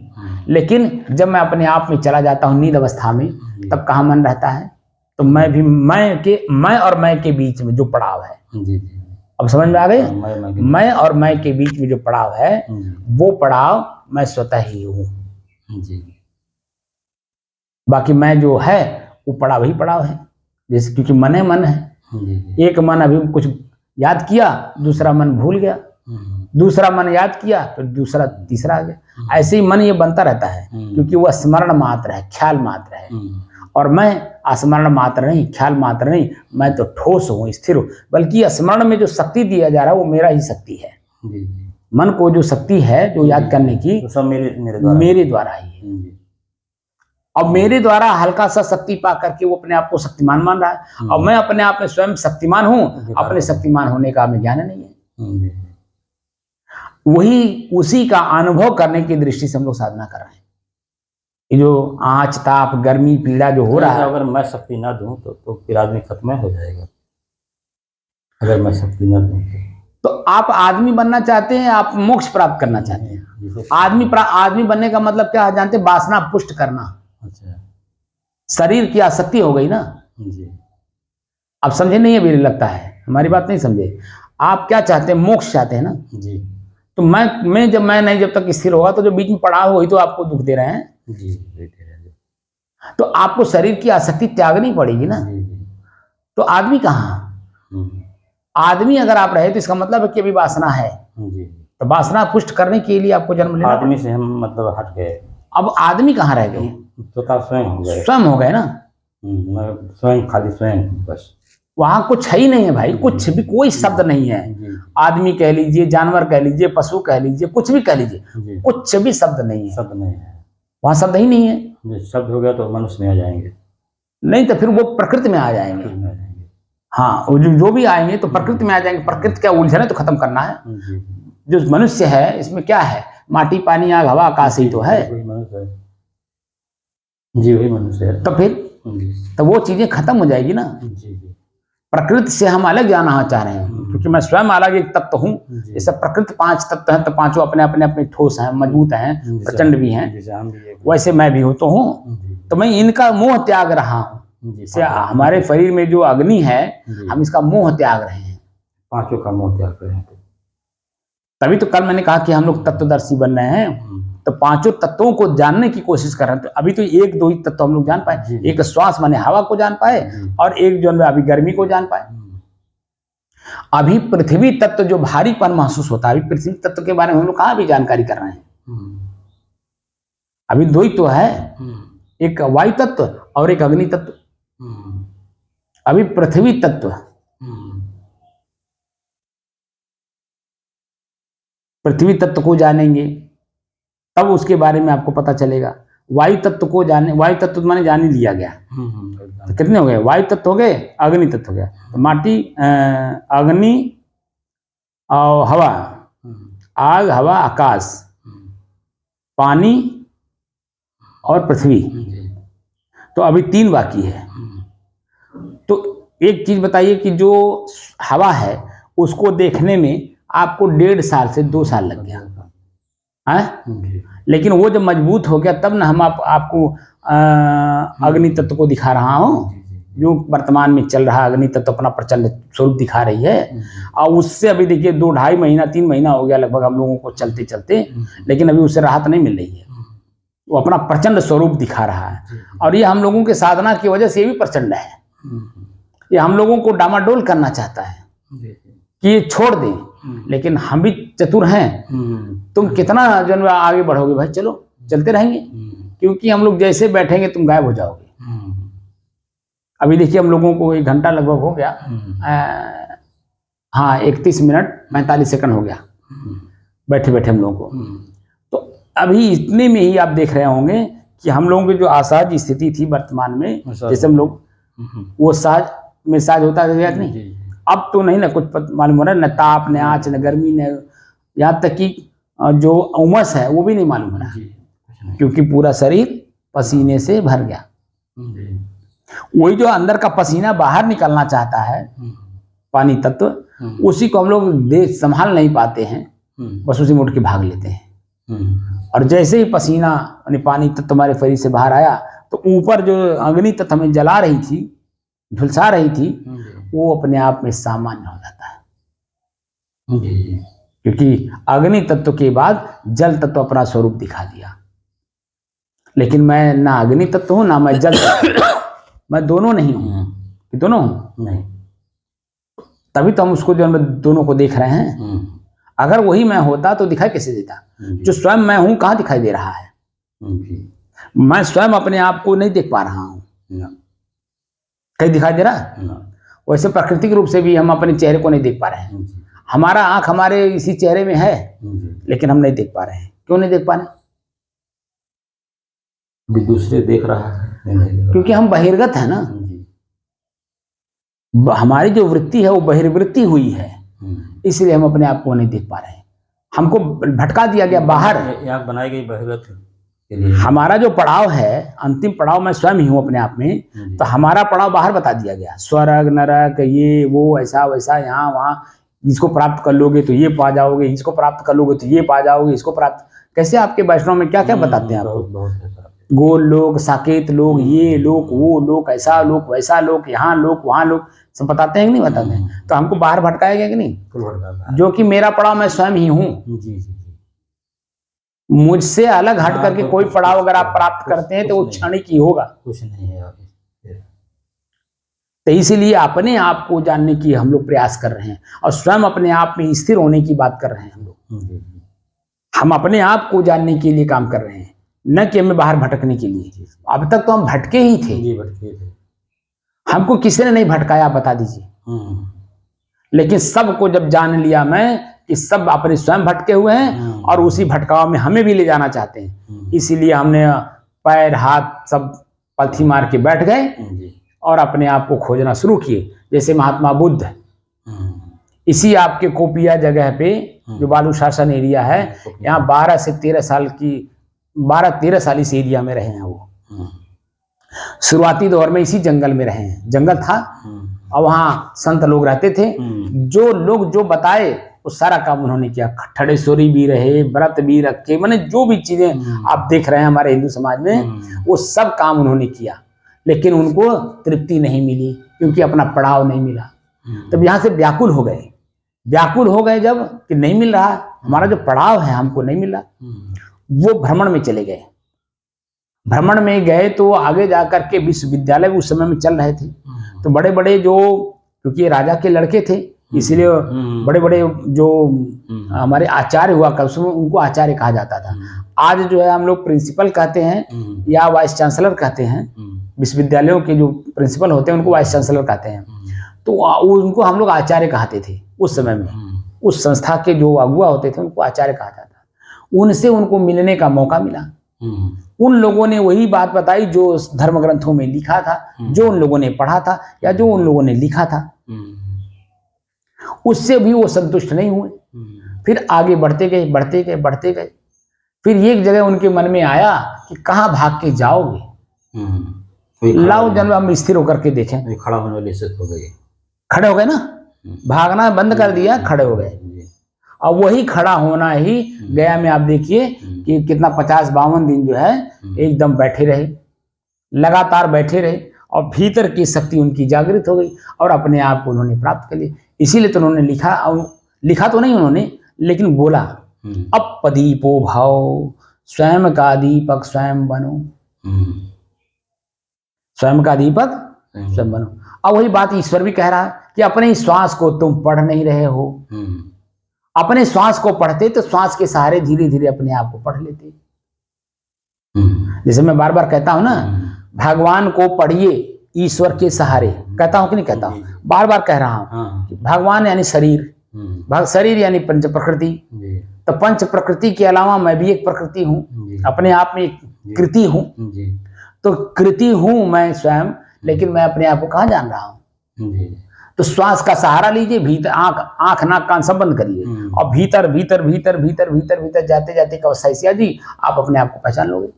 A: लेकिन जब मैं अपने आप में चला जाता हूँ नींद अवस्था में, तब कहाँ मन रहता है। तो मैं भी मैं और मैं के बीच में जो पड़ाव है, अब समझ में आ गई, मैं और मैं के बीच में जो पड़ाव है वो पड़ाव मैं स्वतः ही हूँ। बाकी मैं जो है वो पड़ाव ही पड़ाव है, जैसे क्योंकि मन है। एक मन अभी कुछ याद किया, दूसरा मन भूल गया, दूसरा मन याद किया, फिर दूसरा तीसरा आ गया। ऐसे ही मन ये बनता रहता है, क्योंकि वह स्मरण मात्र है, ख्याल मात्र है। और मैं स्मरण मात्र नहीं, ख्याल मात्र नहीं, मैं तो ठोस हूँ, स्थिर हूँ। बल्कि स्मरण में जो शक्ति दिया जा रहा है वो मेरा ही शक्ति है। मन को जो शक्ति है जो याद करने की,
B: सब
A: मेरे द्वारा ही है। अब मेरे द्वारा हल्का सा शक्ति पा करके वो अपने आप को शक्तिमान मान रहा है, और मैं अपने आप में स्वयं शक्तिमान हूँ, अपने शक्तिमान होने का हमें ज्ञान नहीं है। वही उसी का अनुभव करने की दृष्टि से हम लोग साधना कर रहे हैं। ये जो आँच ताप गर्मी पीड़ा जो हो रहा है,
B: अगर मैं शक्ति ना दूं तो फिर आदमी खत्म हो जाएगा। अगर मैं शक्ति ना दूं
A: तो आप आदमी बनना चाहते हैं, आप मोक्ष प्राप्त करना चाहते हैं। आदमी बनने का मतलब क्या है जानते हैं? वासना पुष्ट करना।
B: अच्छा,
A: शरीर की आसक्ति हो गई ना
B: जी।
A: आप समझे नहीं है, मेरे लगता है हमारी बात नहीं समझे। आप क्या चाहते हैं? मोक्ष चाहते हैं ना
B: जी।
A: तो जब तक स्थिर होगा तो जो बीच में पड़ा हो वही तो आपको दुख दे रहे हैं
B: जी।
A: तो आपको शरीर की आसक्ति त्यागनी पड़ेगी ना। तो आदमी कहाँ? आदमी अगर आप रहे तो इसका मतलब है कि अभी वासना है
B: जी।
A: तो वासना पुष्ट करने के लिए आपको जन्म लेना।
B: आदमी से हम मतलब हट गए,
A: अब आदमी कहाँ रह गए?
B: स्वयं हो गए,
A: स्वयं हो गए ना।
B: मैं स्वयं, खाली स्वयं बस।
A: वहां कुछ है ही नहीं है भाई, कुछ भी कोई शब्द नहीं है। आदमी कह लीजिए, जानवर कह लीजिए, पशु कह लीजिए, कुछ भी कह लीजिए, कुछ भी शब्द नहीं है।
B: शब्द नहीं है,
A: वहां शब्द ही नहीं है।
B: शब्द हो गया तो मनुष्य में आ जाएंगे,
A: नहीं तो फिर वो प्रकृति में आ जाएंगे। हाँ, जो भी आएंगे तो प्रकृति में आ जाएंगे। प्रकृति क्या उलझन है तो खत्म करना है। जो मनुष्य है इसमें क्या है? माटी पानी आग हवा आकाश ही तो है।
B: जी वही मनुष्य है।
A: तो फिर तो वो चीजें खत्म हो जाएगी ना। प्रकृति से हम अलग जाना चाह रहे हैं, क्योंकि मैं स्वयं अलग एक तत्व हूँ। जैसे प्रकृति 5 तत्व हैं तो पांचों अपने अपने अपने ठोस हैं, मजबूत हैं, प्रचंड भी हैं, वैसे मैं भी हूँ तो हूँ। तो मैं इनका मोह त्याग रहा हूँ। जैसे हमारे शरीर में जो अग्नि है हम इसका मोह त्याग रहे हैं,
B: पांचों का मोह त्याग रहे हैं।
A: तभी तो कल मैंने कहा कि हम लोग तत्वदर्शी बन रहे हैं। तो पांचों तत्वों को जानने की कोशिश कर रहे हैं। तो अभी तो 1-2 ही तत्व हम लोग जान पाए। एक श्वास माने हवा को जान पाए, और एक जो अभी गर्मी को जान पाए। अभी पृथ्वी तत्व जो भारीपन महसूस होता है, अभी पृथ्वी तत्व के बारे में हम लोग कहाँ भी जानकारी कर रहे हैं। अभी दो ही तो है, एक वायु तत्व और एक अग्नि तत्व। अभी पृथ्वी तत्व, पृथ्वी तत्व को जानेंगे तब उसके बारे में आपको पता चलेगा। वायु तत्व को जाने, वायु तत्व माने जान ही लिया गया। तो कितने हो गए? वायु तत्व हो गए, अग्नि तत्व हो गया। तो माटी, अग्नि और हवा, आग, हवा, आकाश, पानी और पृथ्वी। तो अभी 3 बाकी है। तो एक चीज बताइए कि जो हवा है उसको देखने में आपको 1.5 साल से 2 साल लग गया है, लेकिन वो जब मजबूत हो गया तब ना हम आपको अग्नि तत्व को दिखा रहा हूँ। जो वर्तमान में चल रहा अग्नि तत्व अपना प्रचंड स्वरूप दिखा रही है। और उससे अभी देखिए 2-2.5 महीना 3 महीना हो गया लगभग हम लोगों को चलते चलते, लेकिन अभी उससे राहत नहीं मिल रही है। वो अपना प्रचंड स्वरूप दिखा रहा है और ये हम लोगों के साधना की वजह से ये भी प्रचंड है। ये हम लोगों को डामाडोल करना चाहता है कि ये छोड़ दें, लेकिन हम भी चतुर हैं। तुम कितना जो आगे बढ़ोगे भाई, चलो चलते रहेंगे, क्योंकि हम लोग जैसे बैठेंगे तुम गायब हो जाओगे। अभी देखिए हम लोगों को 1 घंटा लगभग हो गया, हाँ 31 मिनट 45 सेकंड हो गया बैठे बैठे हम लोगों को। तो अभी इतने में ही आप देख रहे होंगे कि हम लोगों की जो असहज स्थिति थी वर्तमान में, जैसे हम लोग वो सहज में सहज होता गया नहीं, अब तो नहीं ना कुछ मालूम हो रहा है, न ताप, न आँच, न गर्मी, न यहाँ तक कि जो उमस है वो भी नहीं मालूम हो रहा, क्योंकि पूरा शरीर पसीने से भर गया। वही जो अंदर का पसीना बाहर निकलना चाहता है, पानी तत्व, उसी को हम लोग देख संभाल नहीं पाते हैं, बस उसी में उठ के भाग लेते हैं। और जैसे ही पसीना यानी पानी तत्व हमारे शरीर से बाहर आया तो ऊपर जो अग्नि तत्व हमें जला रही थी, झुलसा रही थी, वो अपने आप में सामान्य हो जाता है। क्योंकि अग्नि तत्व के बाद जल तत्व अपना स्वरूप दिखा दिया। लेकिन मैं ना अग्नि तत्व हूं ना मैं जल तत्व, मैं दोनों नहीं हूं। दोनों हूं नहीं, तभी तो हम उसको जो दोनों को देख रहे हैं। अगर वही मैं होता तो दिखाई कैसे देता? जो स्वयं मैं हूं कहाँ दिखाई दे रहा है? मैं स्वयं अपने आप को नहीं देख पा रहा हूं, कहीं दिखाई दे रहा है? वैसे प्राकृतिक रूप से भी हम अपने चेहरे को नहीं देख पा रहे हैं। हमारा आंख हमारे इसी चेहरे में है, लेकिन हम नहीं देख पा रहे हैं। क्यों नहीं देख पा रहे?
B: दूसरे देख रहा है,
A: क्योंकि हम बहिर्गत है ना। हमारी जो वृत्ति है वो बहिर्वृत्ति हुई है, इसलिए हम अपने आप को नहीं देख पा रहे हैं। हमको भटका दिया गया बाहर,
B: आँख बनाई गई बहिर्गत।
A: हमारा जो पड़ाव है, अंतिम पड़ाव मैं स्वयं ही हूँ अपने आप में, तो हमारा पड़ाव बाहर बता दिया गया। स्वर्ग नरक ये वो ऐसा वैसा, यहाँ वहाँ, इसको प्राप्त कर लोगे तो ये पा जाओगे, इसको प्राप्त कर लोगे तो ये पा जाओगे, इसको प्राप्त। कैसे आपके वैष्णव में क्या क्या बताते हैं आपको? गोल लोक, साकेत लोक, ये लोक वो लोक, ऐसा लोक वैसा लोक, यहाँ लोक वहाँ लोक, सब बताते हैं कि नहीं बताते हैं? तो हमको बाहर भटकाया गया कि नहीं? जो कि मेरा पड़ाव मैं स्वयं ही हूँ। मुझसे अलग हट करके कोई पड़ाव अगर आप प्राप्त करते हैं तो वो क्षणिक ही होगा,
B: कुछ नहीं है।
A: तो इसीलिए अपने आप को जानने की हम लोग प्रयास कर रहे हैं और स्वयं अपने आप में स्थिर होने की बात कर रहे हैं हम लोग। हम अपने आप को जानने के लिए काम कर रहे हैं, न कि हमें बाहर भटकने के लिए। अब तक तो हम भटके ही थे, हमको किसी ने नहीं भटकाया, बता दीजिए। लेकिन सबको जब जान लिया मैं कि सब अपने स्वयं भटके हुए हैं और उसी भटकाव में हमें भी ले जाना चाहते हैं, इसीलिए हमने पैर हाथ सब पलथी मार के बैठ गए और अपने आप को खोजना शुरू किए। जैसे महात्मा बुद्ध इसी आपके कोपिया जगह पे, जो बालू शासन एरिया है, यहाँ 12 से 13 साल की 12-13 साल इस एरिया में रहे हैं। वो शुरुआती दौर में इसी जंगल में रहे हैं, जंगल था और वहाँ संत लोग रहते थे। जो लोग जो बताए वो सारा काम उन्होंने किया। खड़ेश्वरी भी रहे, व्रत भी रखे, माने जो भी चीजें आप देख रहे हैं हमारे हिंदू समाज में, वो सब काम उन्होंने किया। लेकिन उनको तृप्ति नहीं मिली, क्योंकि अपना पड़ाव नहीं मिला। तब यहाँ से व्याकुल हो गए। व्याकुल हो गए जब कि नहीं मिल रहा, हमारा जो पड़ाव है हमको नहीं मिला, वो भ्रमण में चले गए। भ्रमण में गए तो आगे जाकर के विश्वविद्यालय उस समय में चल रहे थे, तो बड़े बड़े जो, क्योंकि राजा के लड़के थे, इसलिए बड़े बड़े जो हमारे आचार्य हुआ कर उसमें उनको आचार्य कहा जाता था। आज जो है हम लोग प्रिंसिपल कहते हैं या वाइस चांसलर कहते हैं, विश्वविद्यालयों के जो प्रिंसिपल होते हैं उनको वाइस चांसलर कहते हैं। तो उनको हम लोग आचार्य कहते थे उस समय में। उस संस्था के जो अगुआ होते थे उनको आचार्य कहा जाता। उनसे उनको मिलने का मौका मिला। उन लोगों ने वही बात बताई जो धर्म ग्रंथों में लिखा था, जो उन लोगों ने पढ़ा था या जो उन लोगों ने लिखा था। उससे भी वो संतुष्ट नहीं हुए, फिर आगे बढ़ते गए बढ़ते गए बढ़ते गए। फिर एक जगह उनके मन में आया कि कहाँ भाग के जाओगे, लाओ जन्म हम स्थिर होकर के देखें।
B: खड़ा होने वाली स्थिति हो गई,
A: खड़े हो गए ना, भागना बंद कर दिया, खड़े हो गए। और वही खड़ा होना ही गया में आप देखिए कि कितना 50-52 दिन जो है एकदम बैठे रहे, लगातार बैठे रहे और भीतर की शक्ति उनकी जागृत हो गई और अपने आप को उन्होंने प्राप्त कर लिया। इसीलिए तो उन्होंने लिखा तो नहीं उन्होंने, लेकिन बोला अपदीपो भाव स्वयं का दीपक स्वयं बनो, स्वयं का दीपक स्वयं बनो। अब वही बात ईश्वर भी कह रहा है कि अपने श्वास को तुम पढ़ नहीं रहे हो। अपने श्वास को पढ़ते तो श्वास के सहारे धीरे धीरे अपने आप को पढ़ लेते। जैसे मैं बार बार कहता हूं ना, भगवान को पढ़िए ईश्वर के सहारे, कहता हूं कि नहीं कहता हूं, बार बार कह रहा हूं। भगवान यानी शरीर, शरीर यानी पंच प्रकृति। तो पंच प्रकृति के अलावा मैं भी एक प्रकृति हूं, अपने आप में एक कृति हूं। तो कृति हूं मैं स्वयं, लेकिन मैं अपने आप को कहाँ जान रहा हूं। तो श्वास का सहारा लीजिए, भीतर आंख नाक कान सब बंद करिए और भीतर भीतर भीतर भीतर भीतर भीतर जाते जाते एक अवस्था ऐसी आ जी आप अपने आप को पहचान लोगे।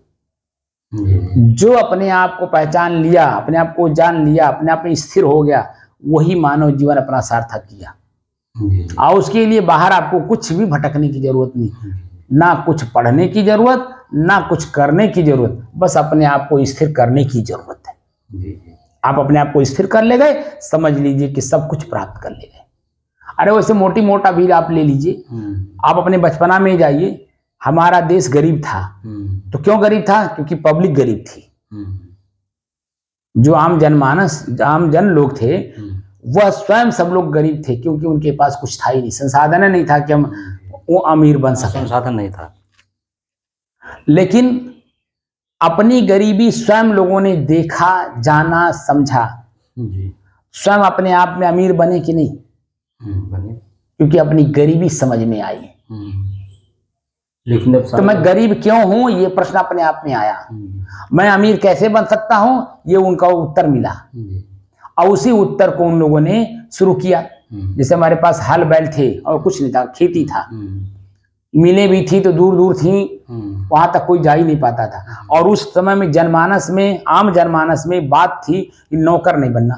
A: जो अपने आप को पहचान लिया, अपने आप को जान लिया, अपने आप में स्थिर हो गया, वही मानव जीवन अपना सार्थक किया। और उसके लिए बाहर आपको कुछ भी भटकने की जरूरत नहीं, ना कुछ पढ़ने की जरूरत, ना कुछ करने की जरूरत, बस अपने आप को स्थिर करने की जरूरत है। आप अपने आप को स्थिर कर ले गए, समझ लीजिए कि सब कुछ प्राप्त कर ले गए। अरे वैसे मोटी मोटा भी आप ले लीजिए, आप अपने बचपना में जाइए, हमारा देश गरीब था। तो क्यों गरीब था? क्योंकि पब्लिक गरीब थी। जो आम जनमानस, आम जन लोग थे, वह स्वयं सब लोग गरीब थे, क्योंकि उनके पास कुछ था ही नहीं, संसाधन नहीं था कि हम वो अमीर बन सके,
B: संसाधन नहीं था।
A: लेकिन अपनी गरीबी स्वयं लोगों ने देखा, जाना, समझा। स्वयं अपने आप में अमीर बने कि नहीं?
B: बने,
A: क्योंकि अपनी गरीबी समझ में आई।
B: लेकिन
A: तो मैं गरीब क्यों हूं, ये प्रश्न अपने आप में आया। मैं अमीर कैसे बन सकता हूं, ये उनका उत्तर मिला। और उसी उत्तर को उन लोगों ने शुरू किया। जैसे हमारे पास हल बैल थे और कुछ नहीं था, खेती था, मिलें भी थी तो दूर दूर थी, वहां तक कोई जा ही नहीं पाता था। और उस समय में जनमानस में, आम जनमानस में बात थी कि नौकर नहीं बनना।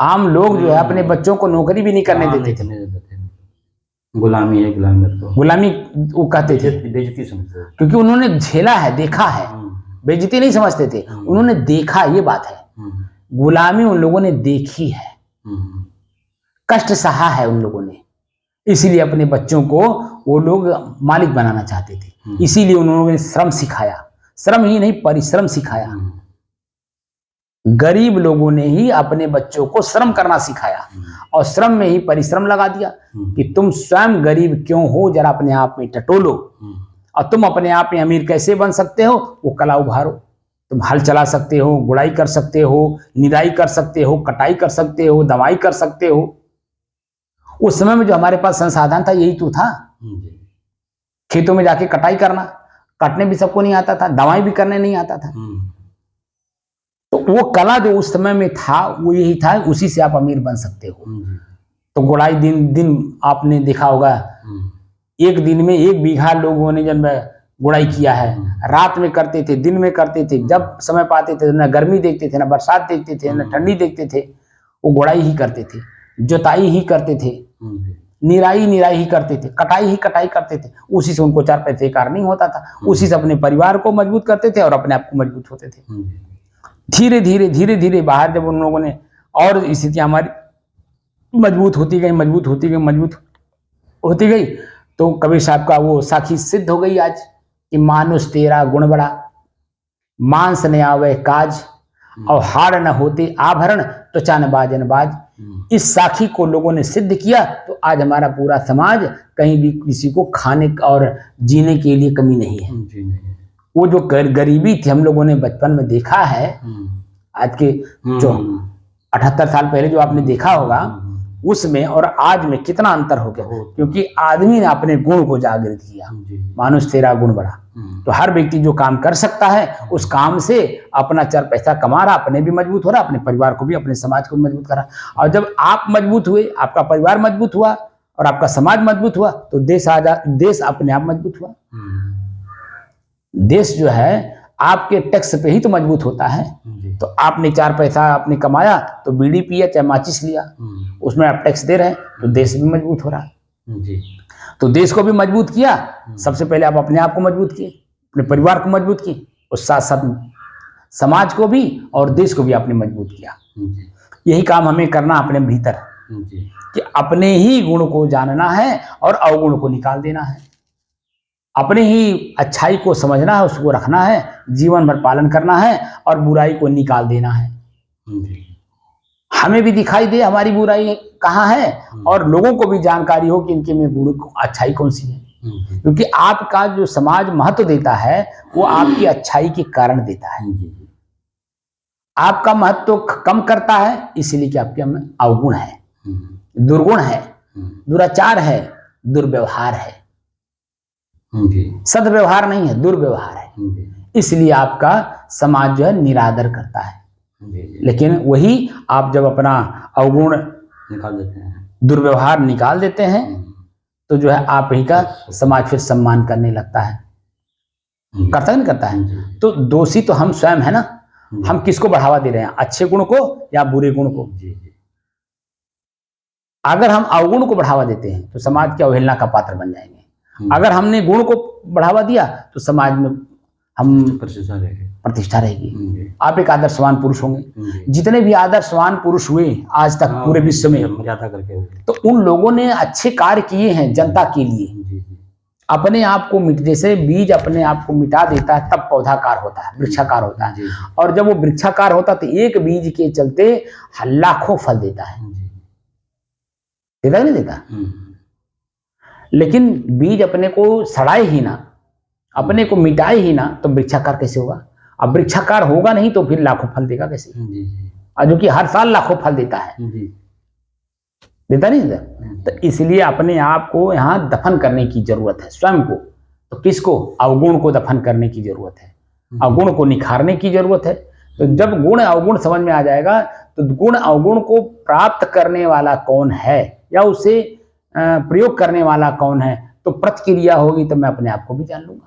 A: आम लोग जो है अपने बच्चों को नौकरी भी नहीं करने देते थे।
B: गुलामी है,
A: गुलामी वो कहते थे,
B: बेइज्जती समझते,
A: क्योंकि उन्होंने झेला है, देखा है। बेइज्जती नहीं समझते थे, उन्होंने देखा, ये बात है। गुलामी उन लोगों ने देखी है, कष्ट सहा है उन लोगों ने, इसीलिए अपने बच्चों को वो लोग मालिक बनाना चाहते थे। इसीलिए उन्होंने श्रम सिखाया, श्रम ही नहीं परिश्रम सिखाया। गरीब लोगों ने ही अपने बच्चों को श्रम करना सिखाया और श्रम में ही परिश्रम लगा दिया कि तुम स्वयं गरीब क्यों हो, जरा अपने आप में टटोलो और तुम अपने आप में अमीर कैसे बन सकते हो, वो कला उभारो। तुम हल चला सकते हो, गुड़ाई कर सकते हो, निराई कर सकते हो, कटाई कर सकते हो, दवाई कर सकते हो। उस समय में जो हमारे पास संसाधन था यही तो था। खेतों में जाके कटाई करना, काटने भी सबको नहीं आता था, दवाई भी करने नहीं आता था। तो वो कला जो उस समय में था वो यही था, उसी से आप अमीर बन सकते हो। तो गुड़ाई दिन दिन आपने देखा होगा, एक दिन में 1 बीघा लोगों ने जब गुड़ाई किया है। रात में करते थे, दिन में करते थे, जब समय पाते थे, ना गर्मी देखते थे, ना बरसात देखते थे, ना ठंडी देखते थे, वो गुड़ाई ही करते थे, जोताई ही करते थे, निराई ही करते थे, कटाई करते थे। उसी से उनको 4 पैसे का अर्निंग होता था, उसी से अपने परिवार को मजबूत करते थे और अपने आप को मजबूत होते थे। धीरे धीरे बाहर जब उन लोगों ने, और स्थिति हमारी मजबूत होती गई, तो कबीर साहब का वो साखी सिद्ध हो गई आज कि मानुष तेरा गुण बड़ा, मांस न आवे काज और हाड़ न होते आभरण, त्वचा नबाज अनबाज, इस साखी को लोगों ने सिद्ध किया, तो आज हमारा पूरा समाज कहीं भी किसी को खाने और जीने के लिए कमी नहीं है। वो जो गरीबी थी हम लोगों ने बचपन में देखा है, आज के जो 78 साल पहले जो आपने देखा होगा, उसमें और आज में कितना अंतर हो गया, क्योंकि आदमी ने अपने गुण को जागृत किया। मानुष तेरा गुण बढ़ा। तो हर व्यक्ति जो काम कर सकता है उस काम से अपना 4 पैसा कमा रहा, अपने भी मजबूत हो रहा, अपने परिवार को भी, अपने समाज को भी मजबूत कर रहा। और जब आप मजबूत हुए, आपका परिवार मजबूत हुआ और आपका समाज मजबूत हुआ, तो देश अपने आप मजबूत हुआ। देश जो है आपके टैक्स पे ही तो मजबूत होता है। तो आपने 4 पैसा आपने कमाया तो बीड़ी पिया चाहे माचिस लिया, उसमें आप टैक्स दे रहे हैं, तो देश भी मजबूत हो रहा है। तो देश को भी मजबूत किया, सबसे पहले आप अपने आप को मजबूत किए, अपने परिवार को मजबूत किए, और साथ साथ समाज को भी और देश को भी आपने मजबूत किया। यही काम हमें करना अपने भीतर, कि अपने ही गुण को जानना है और अवगुण को निकाल देना है। अपने ही अच्छाई को समझना है, उसको रखना है, जीवन भर पालन करना है और बुराई को निकाल देना है। हमें भी दिखाई दे हमारी बुराई कहाँ है, और लोगों को भी जानकारी हो कि इनके में गुण अच्छाई कौन सी है। क्योंकि आपका जो समाज महत्व देता है वो आपकी अच्छाई के कारण देता है। आपका महत्व कम करता है इसलिए कि आपके में अवगुण है, दुर्गुण है, दुराचार है, दुर्व्यवहार है। सद्व्यवहार नहीं है, दुर्व्यवहार है। इसलिए आपका समाज जो है निरादर करता है। लेकिन वही आप जब अपना अवगुण
B: निकाल देते हैं,
A: दुर्व्यवहार निकाल देते हैं, तो जो है आप ही का समाज फिर सम्मान करने लगता है। करता नहीं करता है? तो दोषी तो हम स्वयं है ना। हम किसको बढ़ावा दे रहे हैं, अच्छे गुण को या बुरे गुण को? अगर हम अवगुण को बढ़ावा देते हैं तो समाज की अवहेलना का पात्र बन जाएंगे। अगर हमने गुण को बढ़ावा दिया तो समाज में हम प्रतिष्ठा रहेगी। आप एक आदर्शवान पुरुष होंगे। जितने भी आदर्शवान पुरुष हुए आज तक पूरे विश्व में,
B: मर्यादा करके, तो
A: उन लोगों ने अच्छे कार्य किए हैं जनता के लिए। अपने आप को जैसे बीज अपने आप को मिटा देता है तब पौधाकार होता है, वृक्षाकार होता है। और जब वो वृक्षाकार होता है तो एक बीज के चलते लाखों फल देता है। देता नहीं देता? लेकिन बीज अपने को सड़ाए ही ना, अपने को मिटाए ही ना, तो वृक्षाकार कैसे होगा? अब वृक्षाकार होगा नहीं तो फिर लाखों फल देगा कैसे? और जो कि हर साल लाखों फल देता है, देता नहीं देता? तो इसलिए अपने आप को यहाँ दफन करने की जरूरत है, स्वयं को। तो किसको? अवगुण को दफन करने की जरूरत है, अवगुण को निखारने की जरूरत है। तो जब गुण अवगुण समझ में आ जाएगा तो गुण अवगुण को प्राप्त करने वाला कौन है या उसे प्रयोग करने वाला कौन है, तो प्रतिक्रिया होगी। तो मैं अपने आप को भी जान लूंगा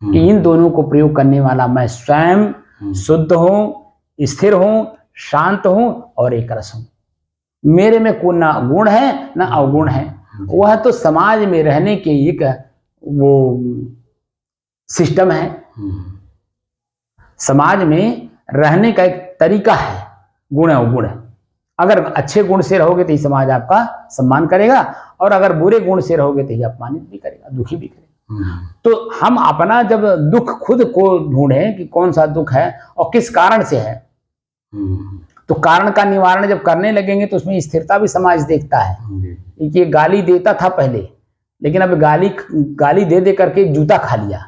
A: कि इन दोनों को प्रयोग करने वाला मैं स्वयं शुद्ध हूँ, स्थिर हूँ, शांत हूँ और एक रस हूँ। मेरे में कोई ना गुण है ना अवगुण है। वह तो समाज में रहने के एक वो सिस्टम है, समाज में रहने का एक तरीका है, गुण अवगुण है। अगर अच्छे गुण से रहोगे तो ही समाज आपका सम्मान करेगा, और अगर बुरे गुण से रहोगे तो ही अपमानित भी करेगा, दुखी भी करेगा। तो हम अपना जब दुख खुद को ढूंढें कि कौन सा दुख है और किस कारण से है, तो कारण का निवारण जब करने लगेंगे तो उसमें स्थिरता भी समाज देखता है। ये गाली देता था पहले, लेकिन अब गाली दे दे करके जूता खा लिया।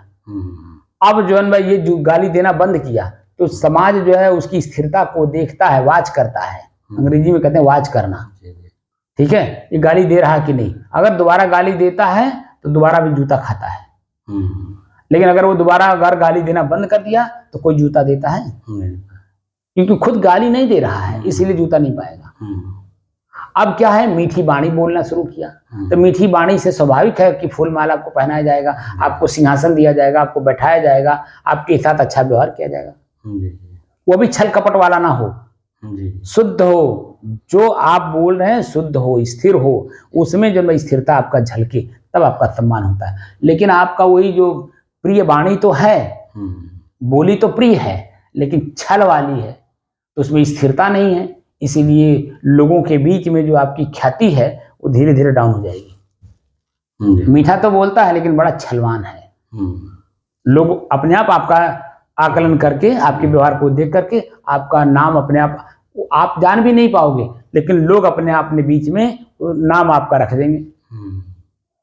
A: अब जो है भाई ये गाली देना बंद किया तो समाज जो है उसकी स्थिरता को देखता है, वाच करता है। अंग्रेजी में कहते हैं वाच करना। ठीक है, ये गाली दे रहा कि नहीं। अगर दोबारा गाली देता है तो दोबारा भी जूता खाता है। लेकिन अगर वो दोबारा अगर गाली देना बंद कर दिया तो कोई जूता देता है? क्योंकि खुद गाली नहीं दे रहा है, इसीलिए जूता नहीं पाएगा। अब क्या है, मीठी बाणी बोलना शुरू किया। तो मीठी बाणी से स्वाभाविक है कि फूल माला आपको पहनाया जाएगा, आपको सिंहासन दिया जाएगा, आपको बैठाया जाएगा, आपके साथ अच्छा व्यवहार किया जाएगा। वो भी छल कपट वाला ना हो, शुद्ध हो, जो आप बोल रहे हैं शुद्ध हो, स्थिर हो, उसमें जब स्थिरता आपका झलके तब आपका सम्मान होता है। लेकिन आपका वही जो प्रिय वाणी तो है, बोली तो प्रिय है, लेकिन छल वाली है, तो उसमें स्थिरता नहीं है। इसीलिए लोगों के बीच में जो आपकी ख्याति है वो धीरे धीरे डाउन हो जाएगी। मीठा तो बोलता है लेकिन बड़ा छलवान है। लोग अपने आप आपका आकलन करके, आपके व्यवहार को देख करके आपका नाम अपने आप वो आप जान भी नहीं पाओगे, लेकिन लोग अपने अपने बीच में नाम आपका रख देंगे,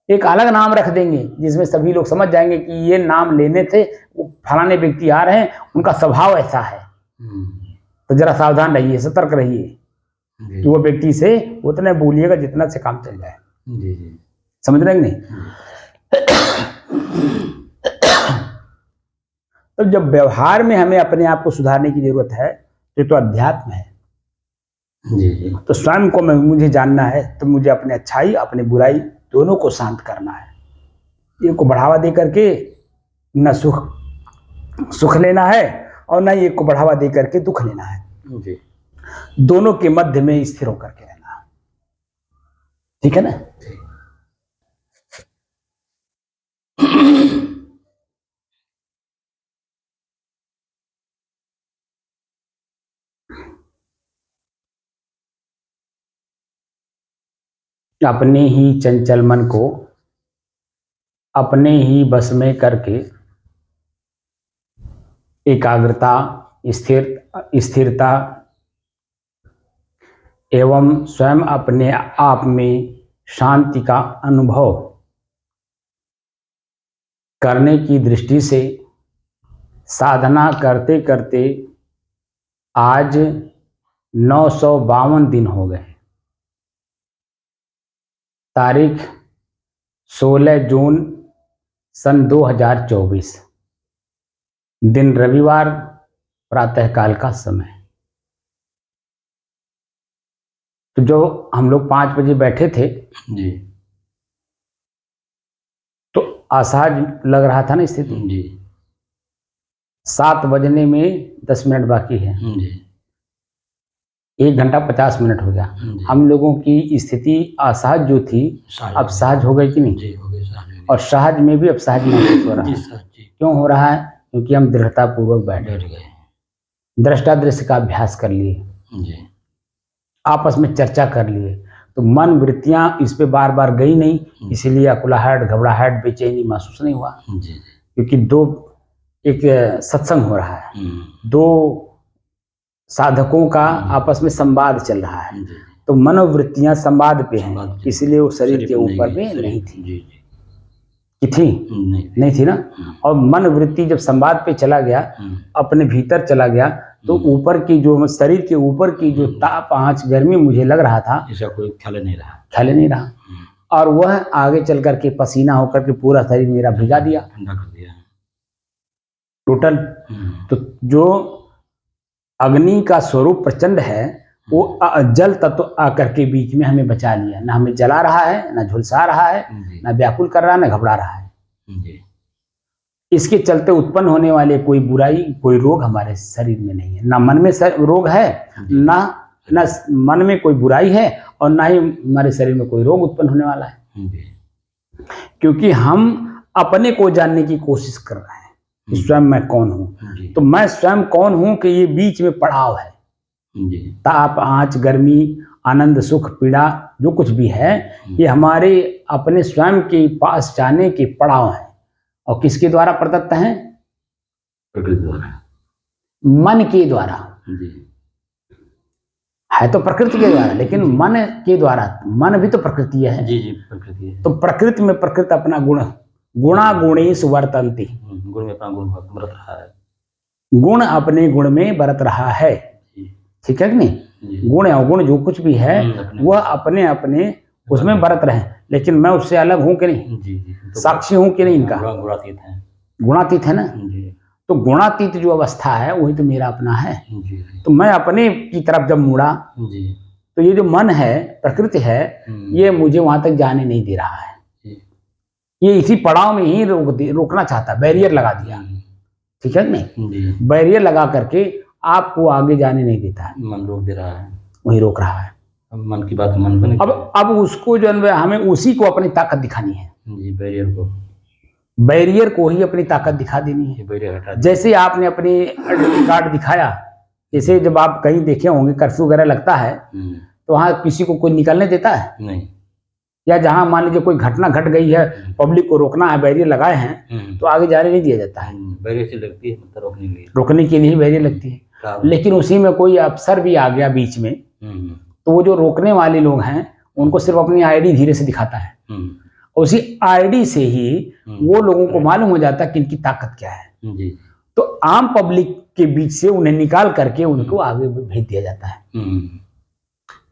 A: एक अलग नाम रख देंगे जिसमें सभी लोग समझ जाएंगे कि ये नाम लेने थे, वो फलाने व्यक्ति आ रहे हैं, उनका स्वभाव ऐसा है। तो जरा सावधान रहिए, सतर्क रहिए कि वो व्यक्ति से उतने बोलिएगा जितना से काम चल जाए।
B: जी जी,
A: समझ रहे हैं नहीं? तो जब व्यवहार में हमें अपने आप को सुधारने की जरूरत है तो अध्यात्म है।
B: जी जी,
A: तो स्वयं को मुझे जानना है, तो मुझे अपने अच्छाई अपने बुराई दोनों को शांत करना है। एक को बढ़ावा दे करके न सुख लेना है और न एक को बढ़ावा दे करके दुख लेना है।
B: जी,
A: दोनों के मध्य में स्थिर होकर के रहना है। ठीक है ना? अपने ही चंचल मन को अपने ही बस में करके एकाग्रता, स्थिरता एवं स्वयं अपने आप में शांति का अनुभव करने की दृष्टि से साधना करते करते आज 952 दिन हो गए। तारीख 16 जून सन 2024, दिन रविवार, प्रातःकाल का समय। तो जो हम लोग 5 बजे बैठे थे
B: जी
A: तो असहज लग रहा था ना स्थिति।
B: जी,
A: 7 बजने में 10 मिनट बाकी है,
B: जी
A: 1 घंटा 50 मिनट हो गया।
B: जी,
A: हम लोगों की स्थिति असहज जो थी अब सहज हो गई कि नहीं?
B: जी, हो गई सहज।
A: और सहज में भी अब सहज महसूस हो रहा
B: जी
A: है।
B: सर जी,
A: क्यों हो रहा है? क्योंकि हम दृढ़ता पूर्वक बैठे,
B: बैठ गए।
A: दृष्टा दृश्य का अभ्यास कर लिए,
B: जी
A: आपस में चर्चा कर लिए, तो मन वृत्तियां इस पे बार बार गई नहीं, इसीलिए अकुलाहट, घबराहट, बेचैनी महसूस नहीं हुआ।
B: जी जी,
A: क्योंकि एक सत्संग हो रहा है, 2 साधकों का आपस में संवाद चल रहा है,
B: जी
A: तो मनोवृत्तियां संवाद पे हैं,
B: संवाद,
A: इसलिए वो शरीर के ऊपर में नहीं थी। कि थी? नहीं थी ना। और मन वृत्ति जब संवाद पे चला गया, अपने भीतर चला गया, तो ऊपर की जो शरीर के ऊपर की जो ताप, आंच, गर्मी मुझे लग रहा था,
B: इसका कोई ख्याल नहीं रहा।
A: और वह आगे चल करके पसीना होकर के पूरा शरीर मेरा भिगा दिया,
B: ठंडा कर दिया
A: टोटल। तो जो अग्नि का स्वरूप प्रचंड है, वो जल तत्व आकर के बीच में हमें बचा लिया, ना हमें जला रहा है, ना झुलसा रहा है, ना व्याकुल कर रहा है, ना घबरा रहा है। इसके चलते उत्पन्न होने वाले कोई बुराई, कोई रोग हमारे शरीर में नहीं है। ना मन में रोग है, ना मन में कोई बुराई है, और ना ही हमारे शरीर में कोई रोग उत्पन्न होने वाला है। क्योंकि हम अपने को जानने की कोशिश कर रहे हैं कि स्वयं मैं कौन हूँ। तो मैं स्वयं कौन हूँ कि ये बीच में पड़ाव है, ताप, आंच, गर्मी, आनंद, सुख, पीड़ा, जो कुछ भी है, ये हमारे अपने स्वयं के पास जाने के पड़ाव हैं। और किसके द्वारा प्रदत्त हैं?
B: प्रकृति द्वारा,
A: मन के द्वारा। है तो प्रकृति के द्वारा, लेकिन मन के द्वारा। मन भी तो प्रकृति है।
B: जी जी, प्रकृति है।
A: तो प्रकृति में प्रकृति अपना गुणा गुणेषु वर्तन्ति,
B: गुण में अपना गुण बरत रहा है,
A: गुण अपने गुण में बरत रहा है। ठीक है कि नहीं? गुण और गुण जो कुछ भी है वह अपने अपने उसमें बरत रहे, लेकिन मैं उससे अलग हूं कि नहीं?
B: तो
A: साक्षी हूं कि नहीं इनका?
B: गुणातीत है
A: ना। तो गुणातीत जो अवस्था है वही तो मेरा अपना है। तो मैं अपने की तरफ जब मुड़ा, तो ये जो मन है, प्रकृति है, ये मुझे वहां तक जाने नहीं दे रहा है। ये इसी पड़ाव में ही रोकना चाहता, बैरियर लगा दिया। ठीक है नहीं? बैरियर लगा करके आपको आगे जाने नहीं देता है।
B: मन रोक दे रहा है,
A: वही रोक रहा है।
B: मन की बात मन बने।
A: अब उसको जो हमें उसी को अपनी ताकत दिखानी है। बैरियर को ही अपनी ताकत दिखा देनी है। जैसे आपने अपने आइडेंटिटी कार्ड दिखाया, जैसे जब आप कहीं देखे होंगे कर्फ्यू वगैरह लगता है, तो वहां किसी को कोई निकलने देता है?
B: नहीं।
A: या जहां मान लीजिए कोई घटना घट गई है, पब्लिक को रोकना है, बैरियर लगाए हैं, तो आगे जाने नहीं दिया जाता है।
B: बैरियर से लगती है, मतलब रोकने के लिए
A: बैरियर लगती है। लेकिन उसी में कोई अफसर भी आ गया बीच में, तो वो जो रोकने वाले लोग हैं उनको सिर्फ अपनी आईडी धीरे से दिखाता है, उसी आईडी से ही वो लोगों को मालूम हो जाता है कि इनकी ताकत क्या है।
B: जी।
A: तो आम पब्लिक के बीच से उन्हें निकाल करके उनको आगे भेज दिया जाता है,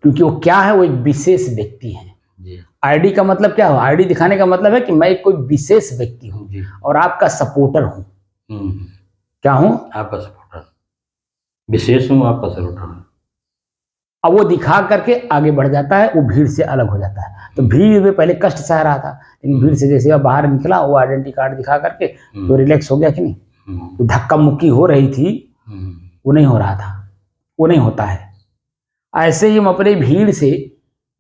A: क्योंकि वो क्या है, वो एक विशेष व्यक्ति है। आईडी का मतलब क्या हो, आईडी दिखाने का मतलब है कि मैं कोई विशेष व्यक्ति हूँ और आपका सपोर्टर हूँ। क्या हूँ?
B: आपका सपोर्टर, विशेष हूँ, आपका सपोर्टर हूँ।
A: अब वो दिखा करके आगे बढ़ जाता है, वो भीड़ से अलग हो जाता है। तो भीड़ में पहले कष्ट सह रहा था, लेकिन भीड़ से जैसे बाहर निकला, वो आइडेंटिटी कार्ड दिखा करके तो रिलैक्स हो गया कि नहीं। तो धक्का मुक्की हो रही थी, वो नहीं हो रहा था, वो नहीं होता है। ऐसे ही हम अपने भीड़ से,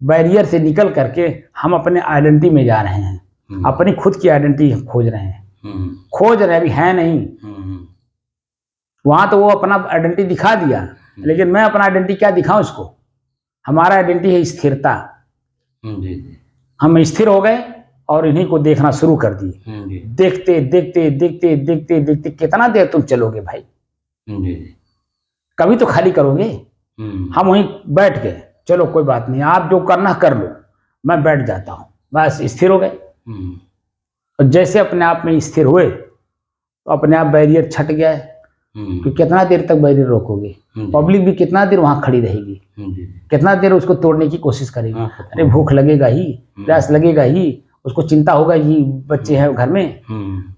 A: बैरियर से निकल करके हम अपने आइडेंटिटी में जा रहे हैं, अपनी खुद की आइडेंटिटी खोज रहे हैं, अभी है नहीं। वहां तो वो अपना आइडेंटिटी दिखा दिया, लेकिन मैं अपना आइडेंटिटी क्या दिखाऊं उसको। हमारा आइडेंटिटी है स्थिरता। हम स्थिर हो गए और इन्हीं को देखना शुरू कर दिए। देखते देखते देखते देखते देखते कितना देर तुम चलोगे भाई, कभी तो खाली करोगे। हम वहीं बैठ गए, चलो कोई बात नहीं, आप जो करना कर लो, मैं बैठ जाता हूँ, बस स्थिर हो गए। और जैसे अपने आप में स्थिर हुए तो अपने आप बैरियर छट गया है। कि कितना देर तक बैरियर रोकोगे, पब्लिक भी कितना देर वहां खड़ी रहेगी, कितना देर उसको तोड़ने की कोशिश करेगी। अरे भूख लगेगा ही, प्यास लगेगा ही, उसको चिंता होगा ही, बच्चे हैं घर में,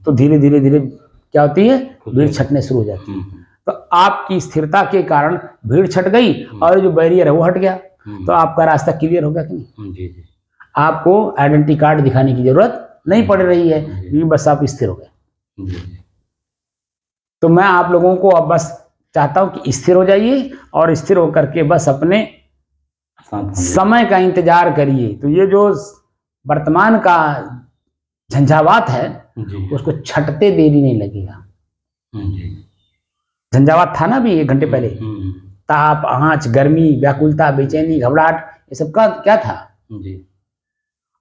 A: तो धीरे धीरे धीरे क्या होती है, भीड़ छटने शुरू हो जाती है। तो आपकी स्थिरता के कारण भीड़ छट गई और जो बैरियर है वो हट गया, तो आपका रास्ता क्लियर होगा कि नहीं। आपको आइडेंटिटी कार्ड दिखाने की जरूरत नहीं पड़ रही है, क्योंकि बस आप स्थिर हो गए। तो मैं आप लोगों को अब बस चाहता हूं कि स्थिर हो जाइए और स्थिर होकर के बस अपने समय का इंतजार करिए। तो ये जो वर्तमान का झंझावात है उसको छटते देरी नहीं लगेगा। झंझावात था ना भी 1 घंटे पहले, ताप, आंच, गर्मी, व्याकुलता, बेचैनी, घबराहट, ये सब का क्या था।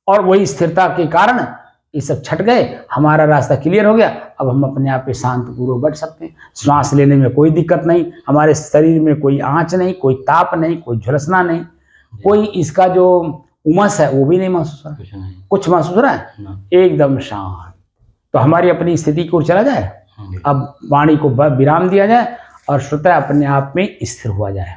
A: और वही स्थिरता के कारण ये सब छट गए, हमारा रास्ता क्लियर हो गया। अब हम अपने आप पे शांत पूर्वक बैठ सकते हैं, श्वास लेने में कोई दिक्कत नहीं, हमारे शरीर में कोई आंच नहीं, कोई ताप नहीं, कोई झुलसना नहीं, कोई इसका जो उमस है वो भी नहीं महसूस हो रहा है। कुछ महसूस हो रहा है, एकदम शांत। तो हमारी अपनी स्थिति को चला जाए, अब वाणी को विराम दिया जाए और श्रोता अपने आप में स्थिर हुआ जाए।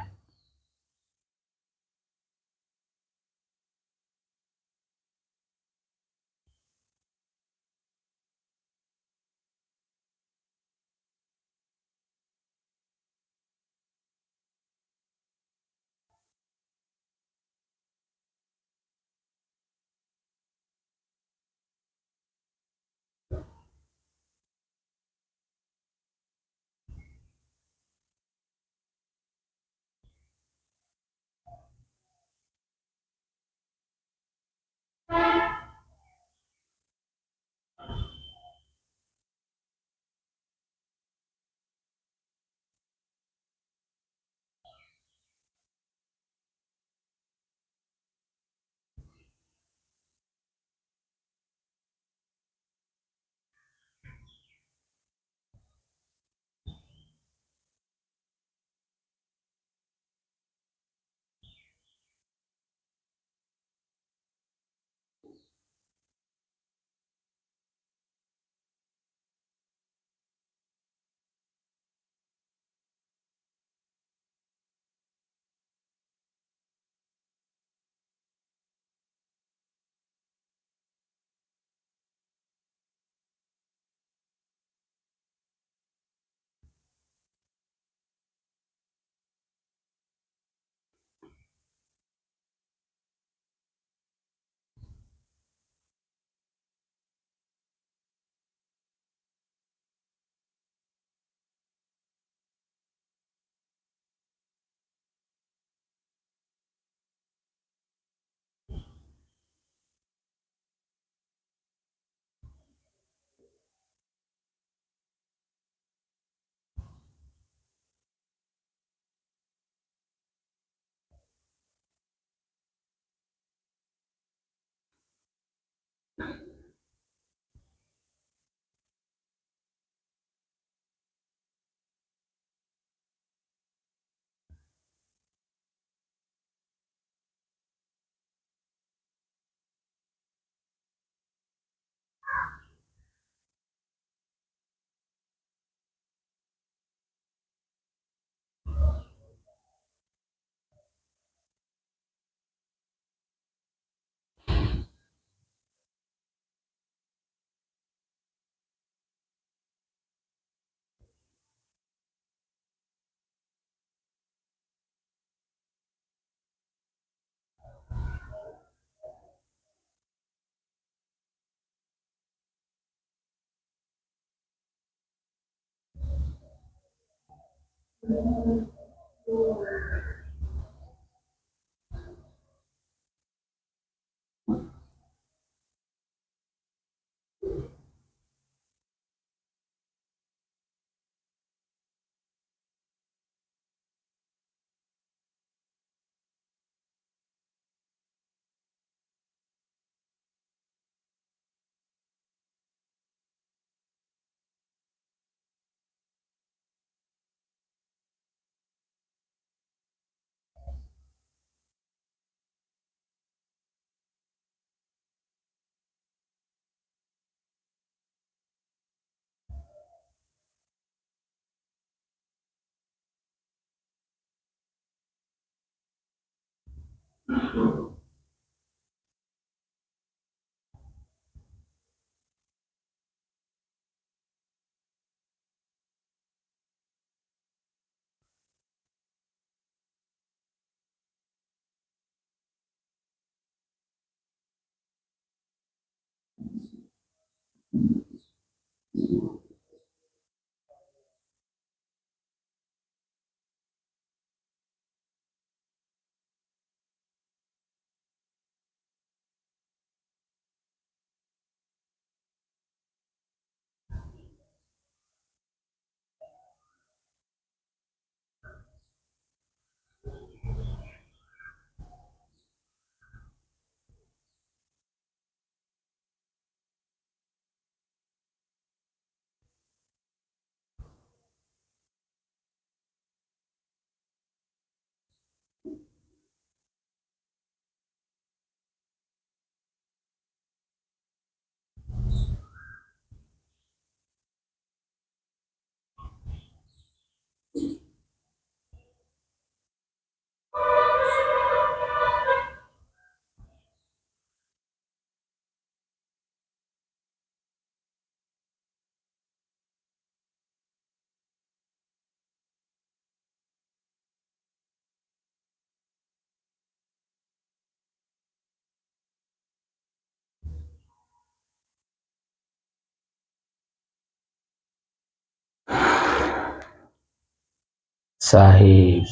A: साहिब,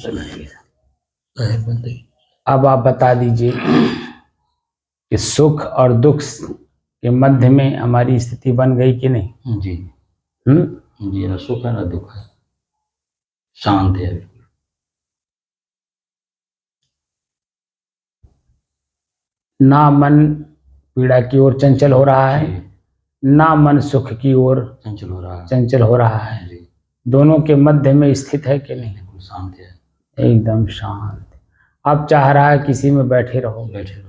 B: साहिब बंदे।
A: अब आप बता दीजिए कि सुख और दुख के मध्य में हमारी स्थिति बन गई कि नहीं?
B: जी
A: हम्म।
B: जी, ना सुख है ना दुख है, शांत है बिल्कुल।
A: ना मन पीड़ा की ओर चंचल हो रहा है,
B: जी,
A: ना मन सुख की ओर
B: चंचल हो रहा है।
A: चंचल हो रहा है।
B: जी,
A: दोनों के मध्य में स्थित है कि नहीं?
B: बिल्कुल शांत है।
A: एकदम शांत। अब चाह रहा है किसी में बैठे रहो।
B: बैठे रहो।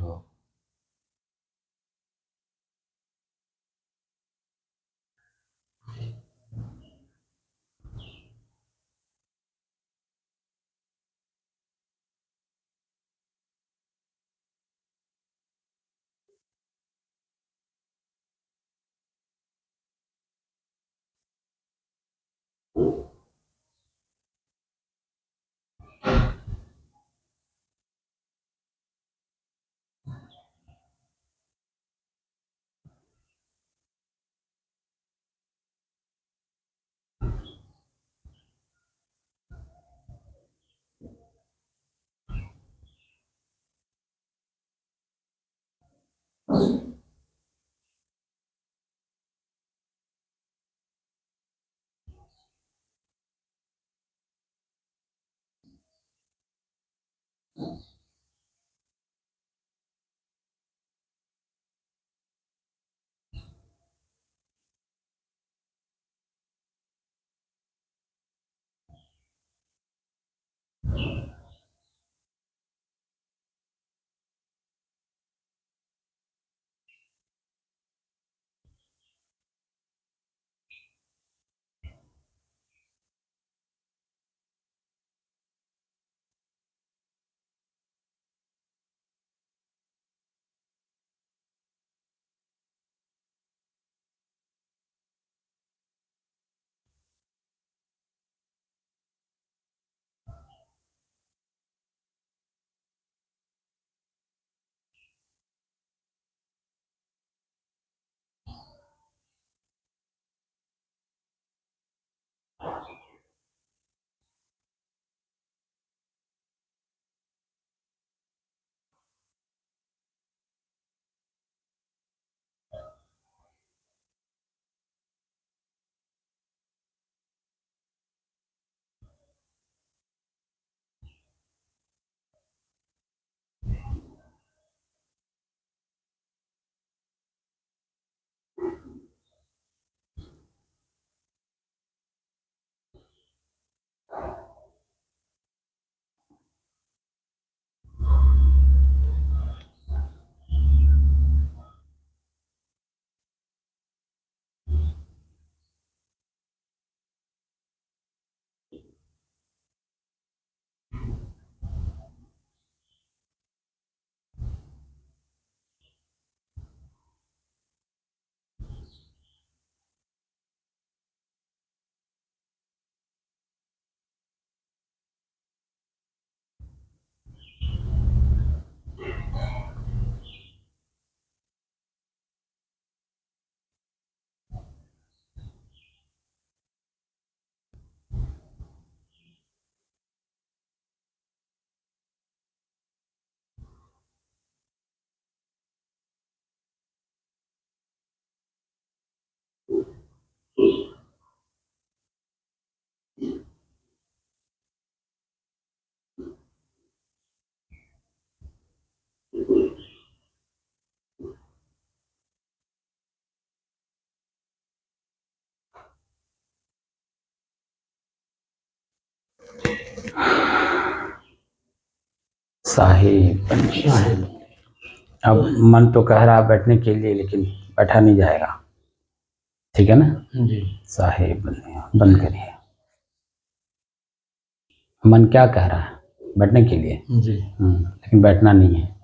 A: साहिब बन। अब मन तो कह रहा बैठने के लिए, लेकिन बैठा नहीं जाएगा। ठीक है ना
B: जी।
A: साहिब बंद करिए। मन क्या कह रहा है? बैठने के लिए।
B: जी।
A: लेकिन बैठना नहीं है।